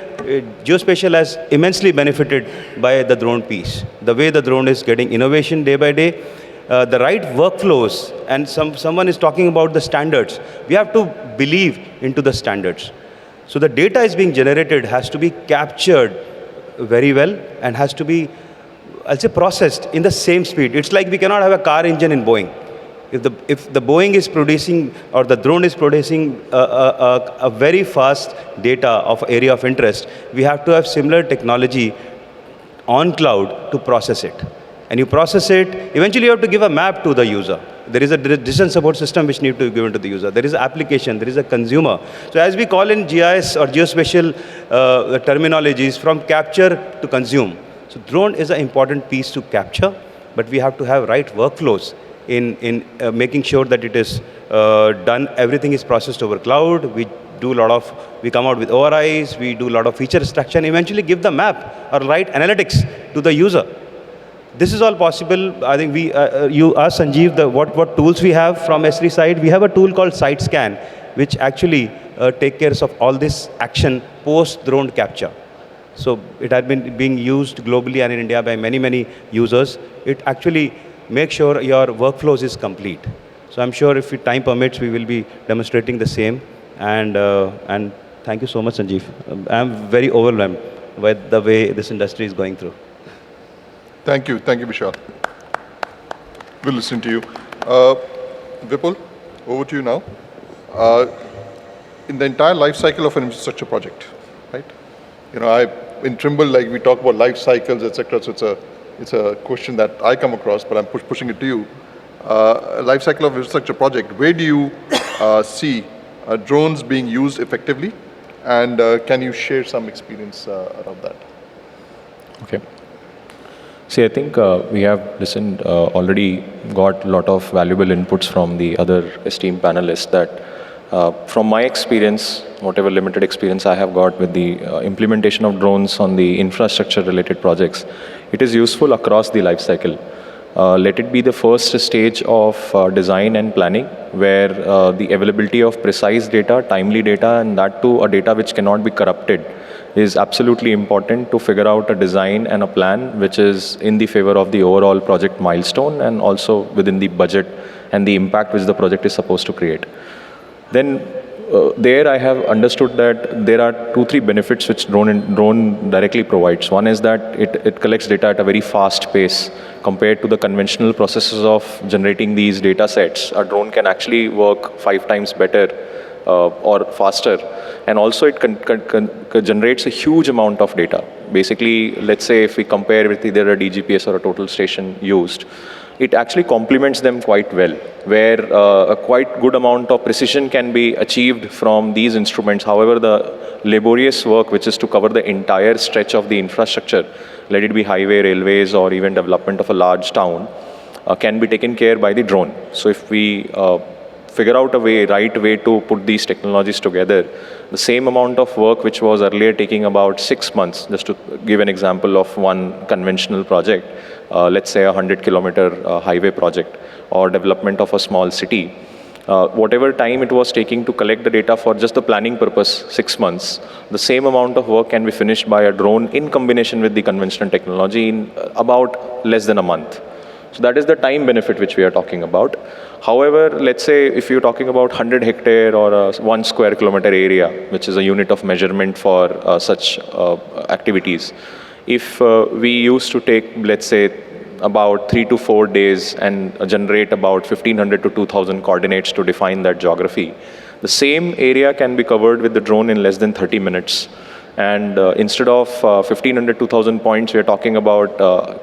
geospatial has immensely benefited by the drone piece. The way the drone is getting innovation day by day, the right workflows, and someone is talking about the standards. We have to believe into the standards. So the data is being generated has to be captured very well and has to be, I'll say, processed in the same speed. It's like we cannot have a car engine in Boeing. If the Boeing is producing or the drone is producing a very fast data of area of interest, we have to have similar technology on cloud to process it. And you process it, eventually you have to give a map to the user. There is a decision support system which needs to be given to the user. There is an application, there is a consumer. So as we call in GIS or geospatial terminologies, from capture to consume. So drone is an important piece to capture, but we have to have right workflows in making sure that it is done, everything is processed over cloud. We come out with ORIs, we do a lot of feature extraction, eventually give the map or right analytics to the user. This is all possible. I think you asked Sanjeev what tools we have from Esri side. We have a tool called Site Scan, which actually take care of all this action post drone capture. So it has been being used globally and in India by many, many users. It actually makes sure your workflows is complete. So I'm sure if time permits, we will be demonstrating the same. And thank you so much, Sanjeev. I'm very overwhelmed by the way this industry is going through. Thank you, Vishal. We'll listen to you. Vipul, over to you now. In the entire life cycle of an infrastructure project, right? In Trimble, like we talk about life cycles, etc. So it's a question that I come across, but I'm pushing it to you. Life cycle of infrastructure project. Where do you see drones being used effectively, and can you share some experience around that? Okay. See, I think we have listened, already got a lot of valuable inputs from the other esteemed panelists that from my experience, whatever limited experience I have got with the implementation of drones on the infrastructure related projects, it is useful across the life cycle. Let it be the first stage of design and planning, where the availability of precise data, timely data, and that too a data which cannot be corrupted is absolutely important to figure out a design and a plan which is in the favor of the overall project milestone and also within the budget and the impact which the project is supposed to create. Then there I have understood that there are 2-3 benefits which drone directly provides. One is that it collects data at a very fast pace compared to the conventional processes of generating these data sets. A drone can actually work 5 times better or faster, and also it generates a huge amount of data. Basically, let's say if we compare with either a DGPS or a total station used, it actually complements them quite well, where a quite good amount of precision can be achieved from these instruments. However, the laborious work, which is to cover the entire stretch of the infrastructure, let it be highway, railways, or even development of a large town, can be taken care by the drone. So if we figure out a right way to put these technologies together, the same amount of work which was earlier taking about 6 months, just to give an example of one conventional project, let's say a 100-kilometer highway project or development of a small city, whatever time it was taking to collect the data for just the planning purpose, 6 months, the same amount of work can be finished by a drone in combination with the conventional technology in about less than a month. So that is the time benefit which we are talking about. However, let's say if you're talking about 100 hectare or a 1 square kilometer area, which is a unit of measurement for such activities, if we used to take, let's say, about 3 to 4 days and generate about 1500 to 2000 coordinates to define that geography, the same area can be covered with the drone in less than 30 minutes. And instead of 1500, 2000 points, we are talking about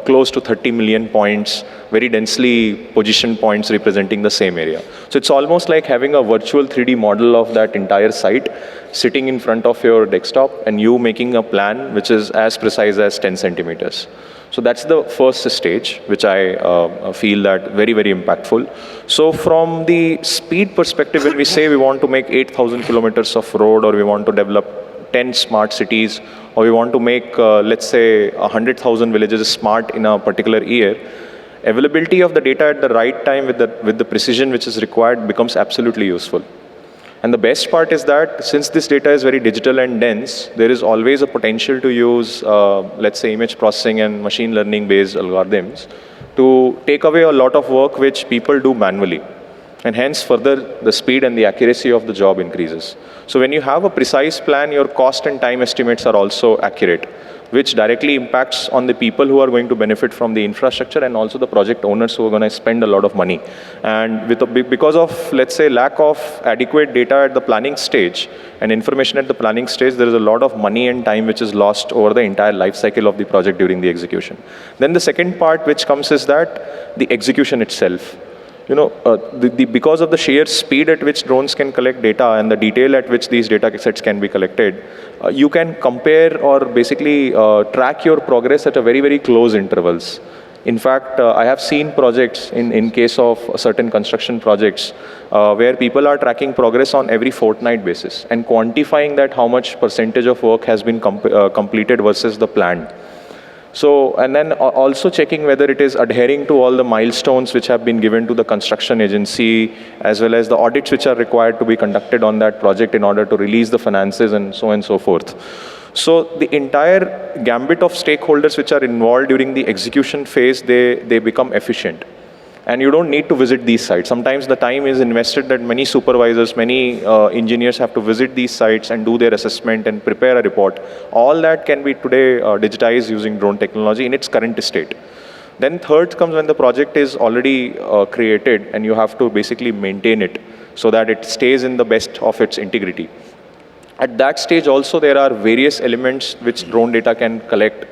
close to 30 million points, very densely positioned points representing the same area. So it's almost like having a virtual 3D model of that entire site sitting in front of your desktop and you making a plan which is as precise as 10 centimeters. So that's the first stage, which I feel that very, very impactful. So from the speed perspective, when we say we want to make 8,000 kilometers of road, or we want to develop 10 smart cities, or we want to make, let's say, 100,000 villages smart in a particular year, availability of the data at the right time with the precision which is required becomes absolutely useful. And the best part is that since this data is very digital and dense, there is always a potential to use, let's say, image processing and machine learning based algorithms to take away a lot of work which people do manually. And hence, further, the speed and the accuracy of the job increases. So when you have a precise plan, your cost and time estimates are also accurate, which directly impacts on the people who are going to benefit from the infrastructure and also the project owners who are going to spend a lot of money. And because of, let's say, lack of adequate data at the planning stage and information at the planning stage, there is a lot of money and time which is lost over the entire life cycle of the project during the execution. Then the second part which comes is that the execution itself. You know, because of the sheer speed at which drones can collect data and the detail at which these data sets can be collected, you can compare or basically track your progress at a very, very close intervals. In fact, I have seen projects in case of certain construction projects where people are tracking progress on every fortnight basis and quantifying that how much percentage of work has been completed versus the planned. So, and then also checking whether it is adhering to all the milestones which have been given to the construction agency, as well as the audits which are required to be conducted on that project in order to release the finances and so on and so forth. So the entire gambit of stakeholders which are involved during the execution phase, they become efficient. And you don't need to visit these sites. Sometimes the time is invested that many supervisors, many engineers have to visit these sites and do their assessment and prepare a report. All that can be today digitized using drone technology in its current state. Then third comes when the project is already created and you have to basically maintain it so that it stays in the best of its integrity. At that stage also there are various elements which drone data can collect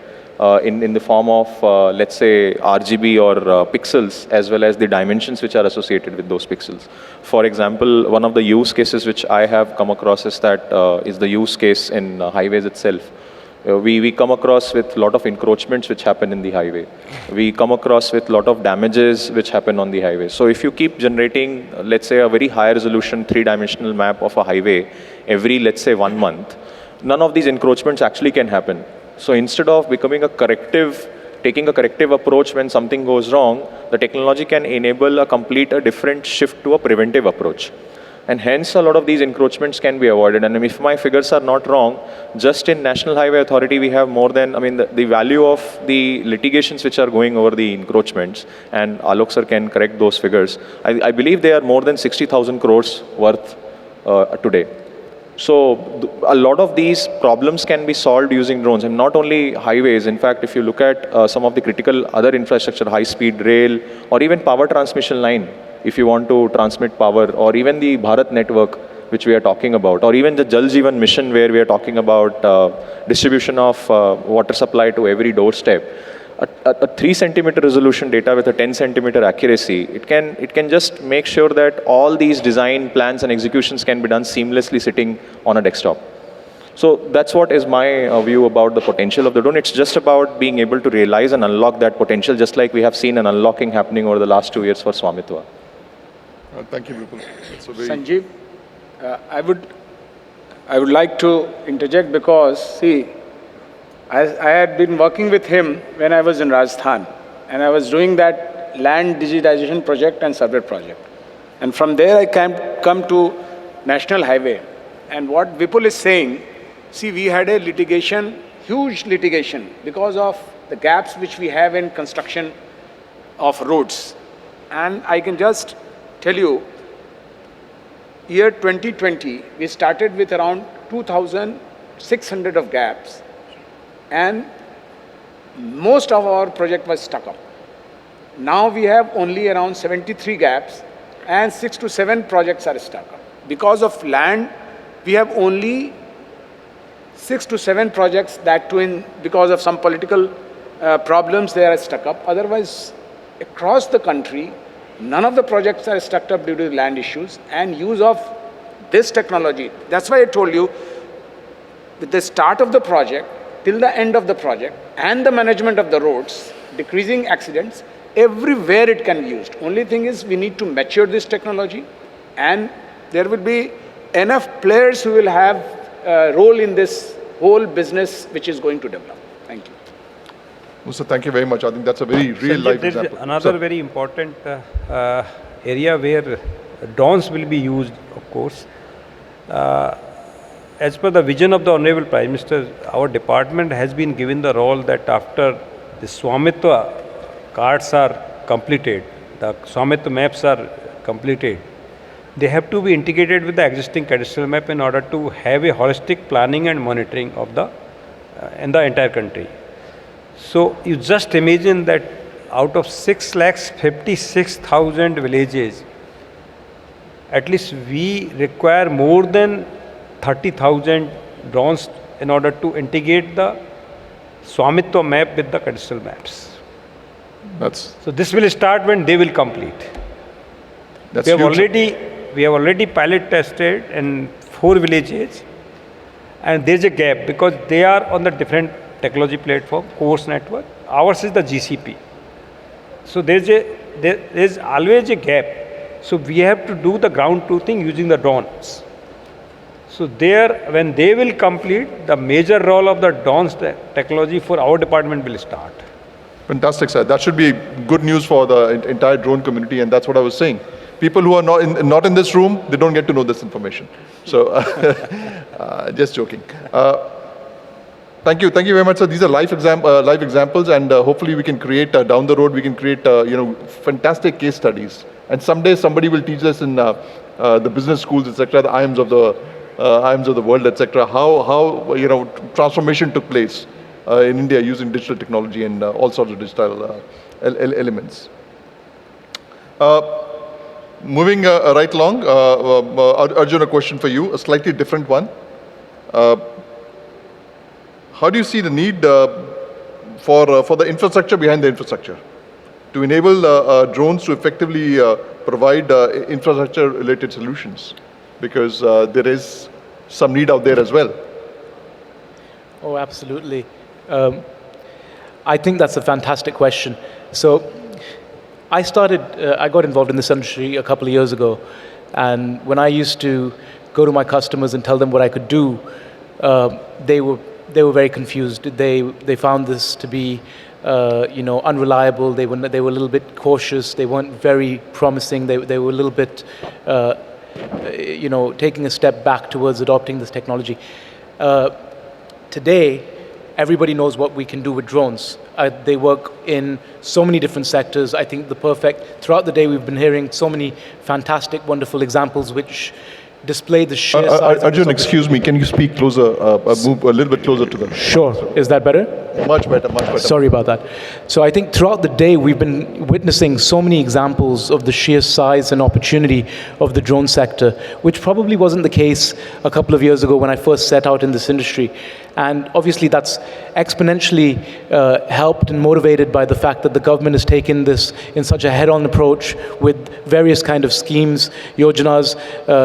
in the form of, let's say, RGB or pixels, as well as the dimensions which are associated with those pixels. For example, one of the use cases which I have come across is that is the use case in highways itself. We come across with a lot of encroachments which happen in the highway. We come across with a lot of damages which happen on the highway. So if you keep generating, let's say, a very high resolution 3-dimensional map of a highway every, let's say, 1 month, none of these encroachments actually can happen. So instead of becoming a corrective, taking a corrective approach when something goes wrong, the technology can enable a different shift to a preventive approach. And hence a lot of these encroachments can be avoided. And if my figures are not wrong, just in National Highway Authority, we have more than, the value of the litigations which are going over the encroachments, and Alok sir can correct those figures. I believe they are more than 60,000 crores worth today. So a lot of these problems can be solved using drones, and not only highways. In fact, if you look at some of the critical other infrastructure, high-speed rail, or even power transmission line, if you want to transmit power, or even the Bharat network, which we are talking about, or even the Jal Jeevan mission, where we are talking about distribution of water supply to every doorstep. A 3-centimeter resolution data with a 10-centimeter accuracy, it can just make sure that all these design plans and executions can be done seamlessly sitting on a desktop. So that's what is my view about the potential of the drone. It's just about being able to realize and unlock that potential, just like we have seen an unlocking happening over the last 2 years for Swamitwa. Thank you, Vipul. It's a very Sanjeev, I would like to interject because, see, I had been working with him when I was in Rajasthan, and I was doing that land digitization project and survey project. And from there I come to National Highway. And what Vipul is saying, see, we had a litigation, huge litigation, because of the gaps which we have in construction of roads. And I can just tell you, year 2020, we started with around 2,600 of gaps, and most of our project was stuck up. Now we have only around 73 gaps, and 6 to 7 projects are stuck up. Because of land, we have only 6 to 7 projects that too because of some political problems they are stuck up. Otherwise, across the country, none of the projects are stuck up due to land issues and use of this technology. That's why I told you, with the start of the project till the end of the project and the management of the roads, decreasing accidents, everywhere it can be used. Only thing is we need to mature this technology, and there will be enough players who will have a role in this whole business which is going to develop. Thank you. Musa, thank you very much. I think that's a very real life There is example. another Sir. very important area where drones will be used, of course. As per the vision of the Honorable Prime Minister, our department has been given the role that after the Swamitwa cards are completed, the Swamitwa maps are completed, they have to be integrated with the existing cadastral map in order to have a holistic planning and monitoring of the in the entire country. So you just imagine that out of 6,56,000 villages, at least we require more than 30,000 drones in order to integrate the Swamitwa map with the cadastral maps. So this will start when they will complete. That's we have huge. already pilot tested in 4 villages, and there's a gap because they are on the different technology platform, course network. Ours is the GCP. So there's always a gap. So we have to do the ground truthing using the drones. So when they will complete, the major role of the drones technology for our department will start. Fantastic, sir. That should be good news for the entire drone community, and that's what I was saying. People who are not in this room, they don't get to know this information. So, just joking. Thank you very much, sir. These are live examples, and hopefully we can create down the road. We can create fantastic case studies, and someday somebody will teach us in the business schools, etc., the IIMs of the world, etc., how transformation took place in India using digital technology and all sorts of digital elements. Moving right along, Arjun, a question for you, a slightly different one. How do you see the need for the infrastructure behind the infrastructure to enable drones to effectively provide infrastructure-related solutions? Because there is some need out there as well. Oh, absolutely. I think that's a fantastic question. So I got involved in this industry a couple of years ago, and when I used to go to my customers and tell them what I could do, they were very confused. They found this to be unreliable. They were a little bit cautious. They weren't very promising. They were a little bit taking a step back towards adopting this technology. Today, everybody knows what we can do with drones. They work in so many different sectors. I think throughout the day we've been hearing so many fantastic, wonderful examples which display the sheer size. Arjun, excuse me, can you speak closer, move a little bit closer to them? Sure. Is that better? Much better. Sorry about that. So I think throughout the day we've been witnessing so many examples of the sheer size and opportunity of the drone sector, which probably wasn't the case a couple of years ago when I first set out in this industry. And obviously that's exponentially helped and motivated by the fact that the government has taken this in such a head-on approach with various kind of schemes, yojanas,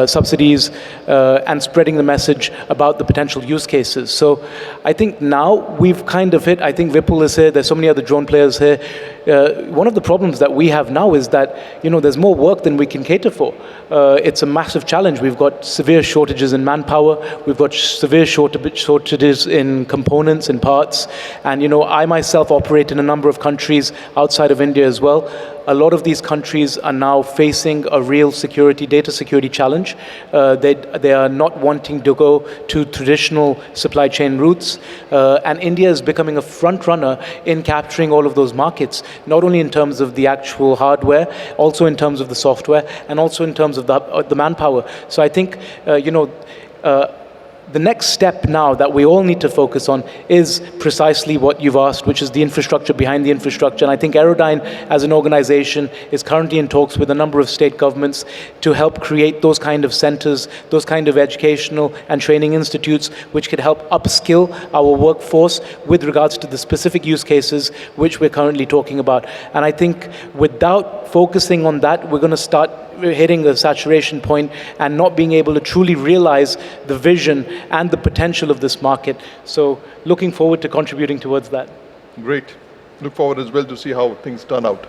subsidies, and spreading the message about the potential use cases. So I think now we've kind of hit, I think Vipul is here, there's so many other drone players here, one of the problems that we have now is that, there's more work than we can cater for. It's a massive challenge. We've got severe shortages in manpower. We've got severe shortages in components and parts. And, I myself operate in a number of countries outside of India as well. A lot of these countries are now facing a real data security challenge. They are not wanting to go to traditional supply chain routes. And India is becoming a front runner in capturing all of those markets, not only in terms of the actual hardware, also in terms of the software, and also in terms of the manpower. So I think, the next step now that we all need to focus on is precisely what you've asked, which is the infrastructure behind the infrastructure. And I think Aerodyne, as an organization, is currently in talks with a number of state governments to help create those kind of centers, those kind of educational and training institutes, which could help upskill our workforce with regards to the specific use cases which we're currently talking about. And I think without focusing on that, we're going to start hitting a saturation point and not being able to truly realize the vision and the potential of this market. So looking forward to contributing towards that. Great. Look forward as well to see how things turn out.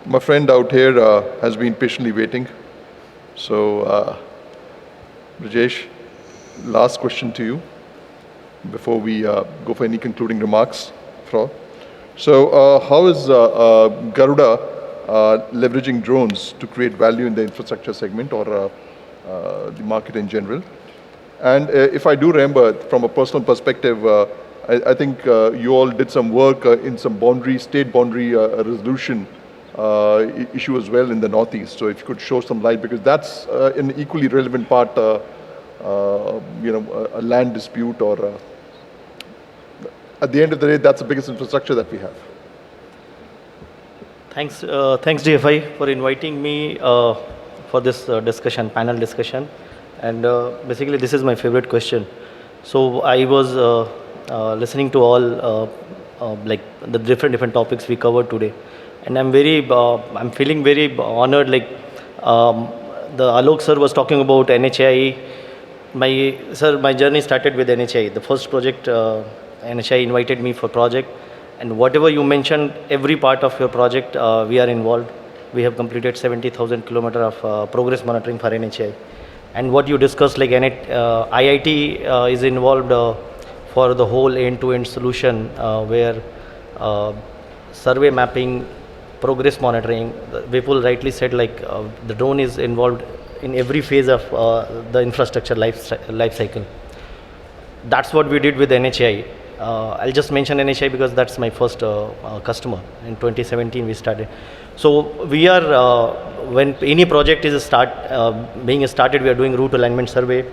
My friend out here has been patiently waiting. So, Rajesh, last question to you before we go for any concluding remarks. So, how is Garuda leveraging drones to create value in the infrastructure segment or the market in general? And if I do remember, from a personal perspective, I think you all did some work in some state boundary resolution issue as well in the Northeast. So if you could show some light, because that's an equally relevant part, a land dispute or at the end of the day, that's the biggest infrastructure that we have. Thanks, DFI, for inviting me for this panel discussion. And basically, this is my favorite question. So I was listening to all like the different topics we covered today, and I'm feeling very honored. Like the Alok sir was talking about NHI. My journey started with NHI. The first project. NHI invited me for project, and whatever you mentioned, every part of your project, we are involved. We have completed 70,000 kilometers of progress monitoring for NHI. And what you discussed, like IIT is involved for the whole end-to-end solution where survey mapping, progress monitoring, Vipul rightly said, like the drone is involved in every phase of the infrastructure life cycle. That's what we did with NHI. I'll just mention NHI because that's my first customer. In 2017 we started. So we are, when any project is being started, we are doing route alignment survey.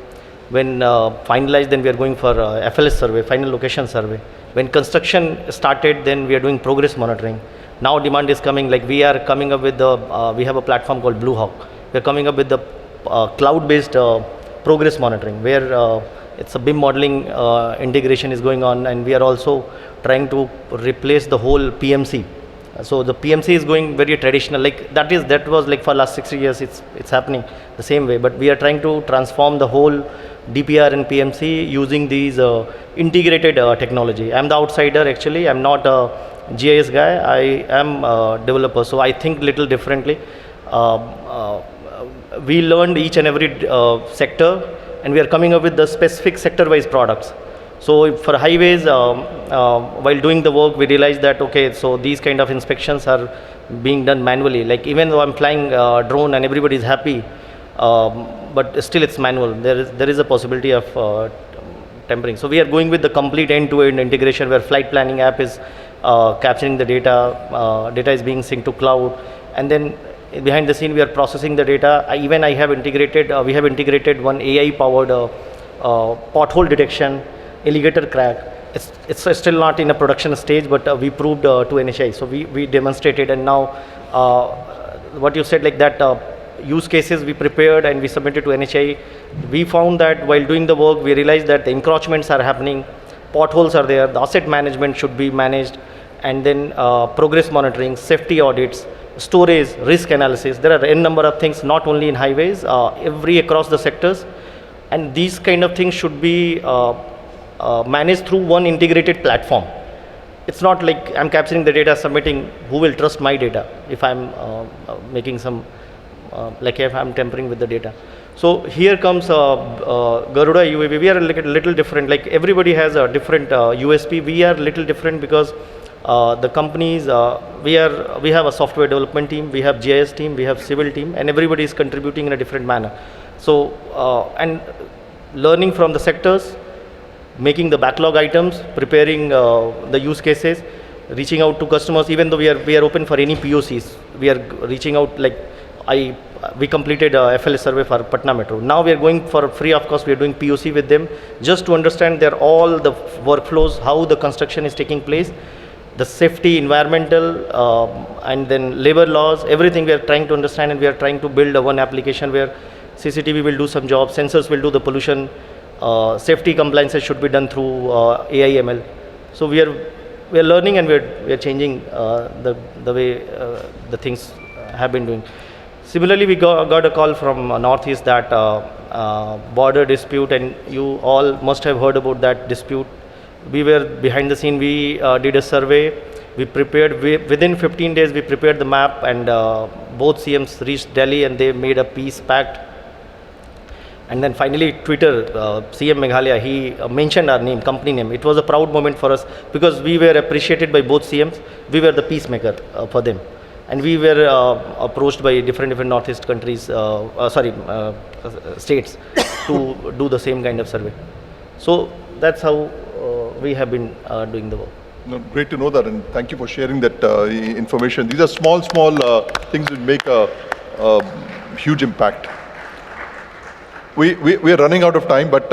When finalized, then we are going for FLS survey, final location survey. When construction started, then we are doing progress monitoring. Now demand is coming, like we are coming up with we have a platform called Blue Hawk. We are coming up with the cloud-based progress monitoring where it's a BIM modeling integration is going on, and we are also trying to replace the whole PMC. So the PMC is going very traditional, like that was like for last 60 years it's happening the same way, but we are trying to transform the whole DPR and PMC using these integrated technology. I'm the outsider actually, I'm not a GIS guy, I am a developer, so I think little differently. We learned each and every sector, and we are coming up with the specific sector-wise products. So for highways, while doing the work, we realized that, okay, so these kind of inspections are being done manually. Like even though I'm flying drone and everybody is happy, but still it's manual. There is a possibility of tampering. So we are going with the complete end-to-end integration where flight planning app is capturing the data, data is being synced to cloud, and then behind the scene we are processing the data. We have integrated one AI-powered pothole detection, alligator crack. It's still not in a production stage, but we proved to NHI. So we demonstrated, and now what you said, like that use cases we prepared and we submitted to NHI. We found that while doing the work, we realized that the encroachments are happening, potholes are there, the asset management should be managed, and then progress monitoring, safety audits, storage, risk analysis. There are n number of things, not only in highways, across the sectors, and these kind of things should be managed through one integrated platform. it's not like I'm capturing the data, submitting. Who will trust my data if I'm making some, like if I'm tampering with the data? So here comes Garuda UAV. We are a little different. Like everybody has a different USP. We are a little different because the companies, we have a software development team, we have GIS team, we have civil team, and everybody is contributing in a different manner. So, and learning from the sectors, making the backlog items, preparing the use cases, reaching out to customers. Even though we are open for any POCs, we are reaching out. Like we completed a FLS survey for Patna Metro. Now we are going for free of cost. We are doing POC with them just to understand all the workflows, how the construction is taking place, the safety, environmental, and then labor laws. Everything we are trying to understand, and we are trying to build one application where CCTV will do some job, sensors will do the pollution. Safety compliances should be done through AI ML. So we are learning, and we are changing the way the things have been doing. Similarly, we got a call from Northeast that border dispute, and you all must have heard about that dispute. We were behind the scene. We did a survey. We prepared within 15 days. We prepared the map, and both CMs reached Delhi, and they made a peace pact. And then finally, Twitter, CM Meghalaya, he mentioned our name, company name. It was a proud moment for us because we were appreciated by both CMs. We were the peacemaker for them. And we were approached by different Northeast countries, states to do the same kind of survey. So that's how we have been doing the work. No, great to know that, and thank you for sharing that information. These are small things that make a huge impact. We are running out of time, but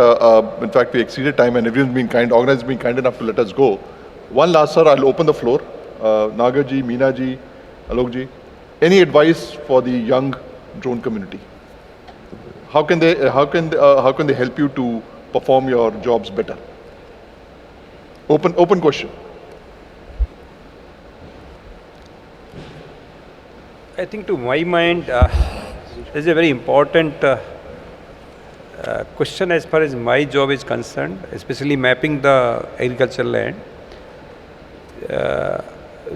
in fact we exceeded time, and everyone's been kind, organizers been kind enough to let us go. One last, sir, I'll open the floor. Nagar ji, Meena ji, Alok ji, any advice for the young drone community? How can they help you to perform your jobs better? Open question. I think to my mind, there's a very important question as far as my job is concerned, especially mapping the agricultural land.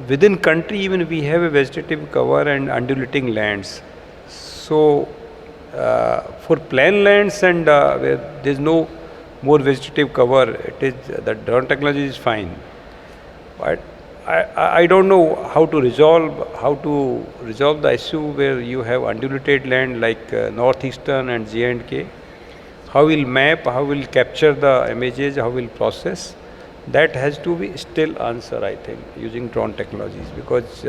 Within country, even we have a vegetative cover and undulating lands. So for plain lands and where there's no more vegetative cover, the drone technology is fine. But I don't know how to resolve the issue where you have undulated land like northeastern and J&K. How we'll map, how we'll capture the images, how we'll process. That has to be still answer, I think, using drone technologies. Because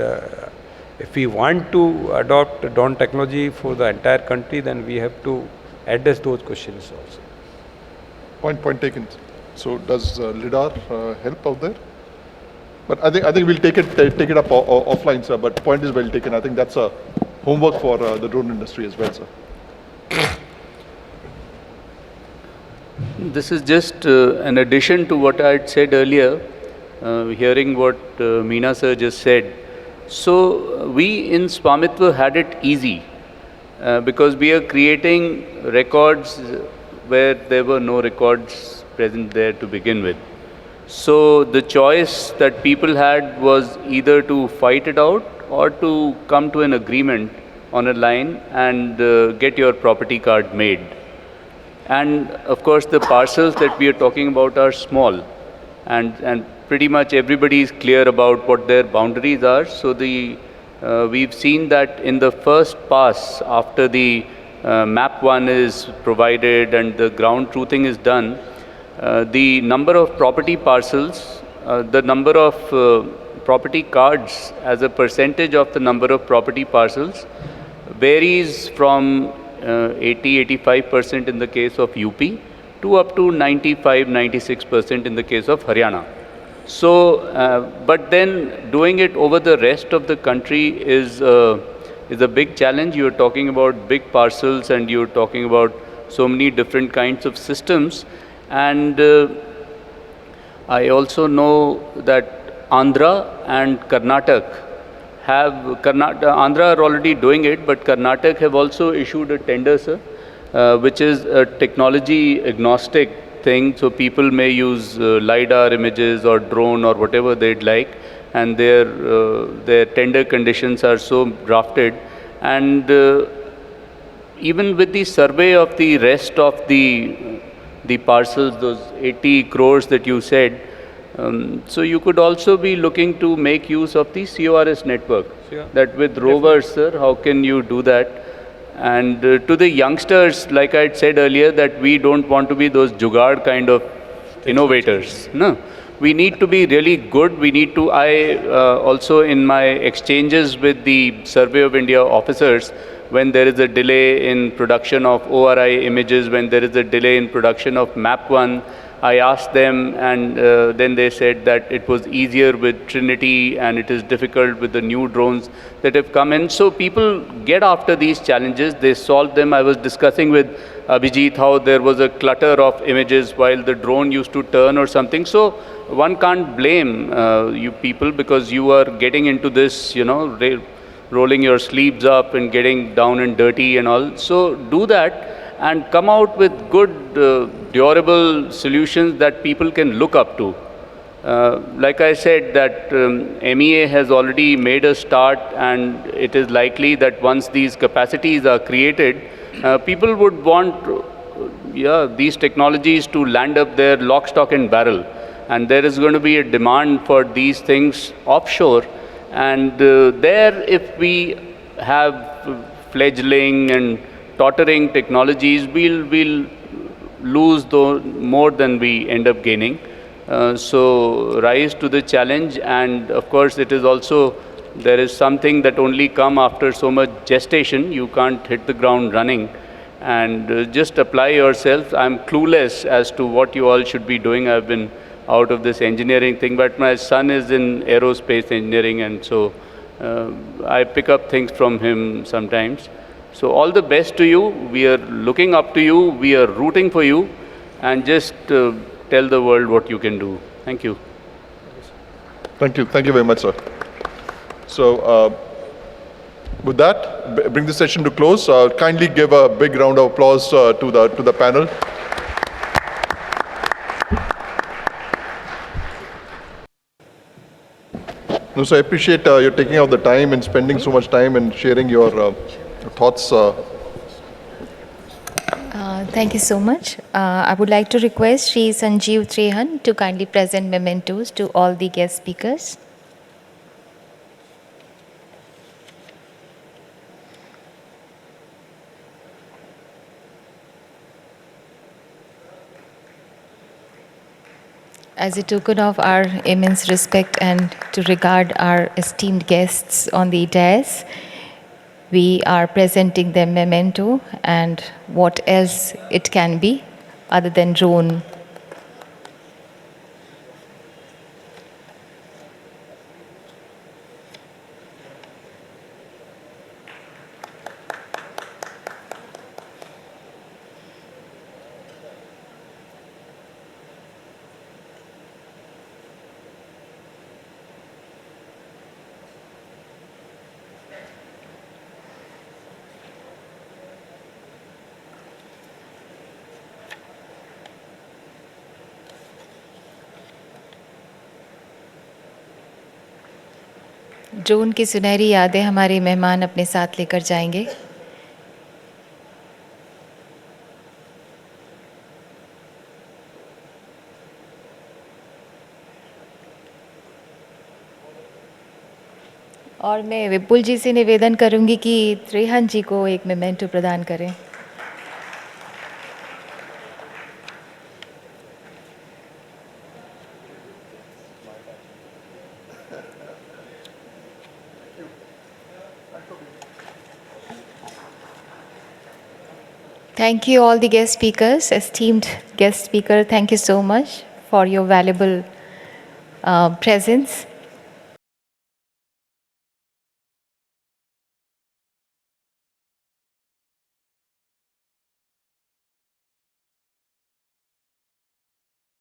if we want to adopt drone technology for the entire country, then we have to address those questions also. Point taken. So does LIDAR help out there? But I think we'll take it up offline, sir. But point is well taken. I think that's a homework for the drone industry as well, sir. This is just an addition to what I had said earlier, hearing what Meena sir just said. So we in Swamitva had it easy because we are creating records where there were no records present there to begin with. So the choice that people had was either to fight it out or to come to an agreement on a line and get your property card made. And of course the parcels that we are talking about are small, and pretty much everybody is clear about what their boundaries are. So we've seen that in the first pass after the map 1 is provided and the ground truthing is done, the number of property parcels, the number of property cards as a percentage of the number of property parcels varies from 80-85% in the case of UP to up to 95-96% in the case of Haryana. So, but then doing it over the rest of the country is a big challenge. You're talking about big parcels and you're talking about so many different kinds of systems. And I also know that Andhra and Karnataka Andhra are already doing it, but Karnataka have also issued a tender, sir, which is a technology agnostic thing. So people may use LiDAR images or drone or whatever they'd like, and their tender conditions are so drafted. And even with the survey of the rest of the parcels, those 80 crores that you said, so you could also be looking to make use of the CORS network. Sure. That with rovers, sir, how can you do that? And to the youngsters, like I said earlier, that we don't want to be those jugaad kind of innovators. No, we need to be really good. We need to, also in my exchanges with the Survey of India officers, when there is a delay in production of ORI images, when there is a delay in production of Map1, I asked them, and then they said that it was easier with Trinity and it is difficult with the new drones that have come in. So people get after these challenges, they solve them. I was discussing with Abhijit how there was a clutter of images while the drone used to turn or something. So one can't blame you people, because you are getting into this, rolling your sleeves up and getting down and dirty and all. So do that and come out with good, durable solutions that people can look up to. Like I said, that MEA has already made a start, and it is likely that once these capacities are created, people would want these technologies to land up there lock, stock and barrel. And there is going to be a demand for these things offshore. And there, if we have fledgling and tottering technologies, we'll lose more than we end up gaining. So rise to the challenge. And of course, it is also, there is something that only come after so much gestation. You can't hit the ground running. And just apply yourself. I'm clueless as to what you all should be doing. I've been out of this engineering thing, but my son is in aerospace engineering, and so I pick up things from him sometimes. So all the best to you. We are looking up to you. We are rooting for you, and just tell the world what you can do. Thank you. Thank you. Thank you very much, sir. So with that, bring the session to close. Kindly give a big round of applause to the panel. No, so I appreciate you taking out the time and spending so much time and sharing your thoughts. Thank you so much. I would like to request Shri Sanjeev Trehan to kindly present mementos to all the guest speakers. As a token of our immense respect and to regard our esteemed guests on the dais, we are presenting them memento, and what else it can be other than drone. Drone की सुनहरी यादें हमारे मेहमान अपने साथ लेकर जाएंगे। और मैं विपुल जी से निवेदन करूंगी कि त्रेहन जी को एक मेमेंटो प्रदान करें। Thank you all the guest speakers, esteemed guest speaker. Thank you so much for your valuable presence.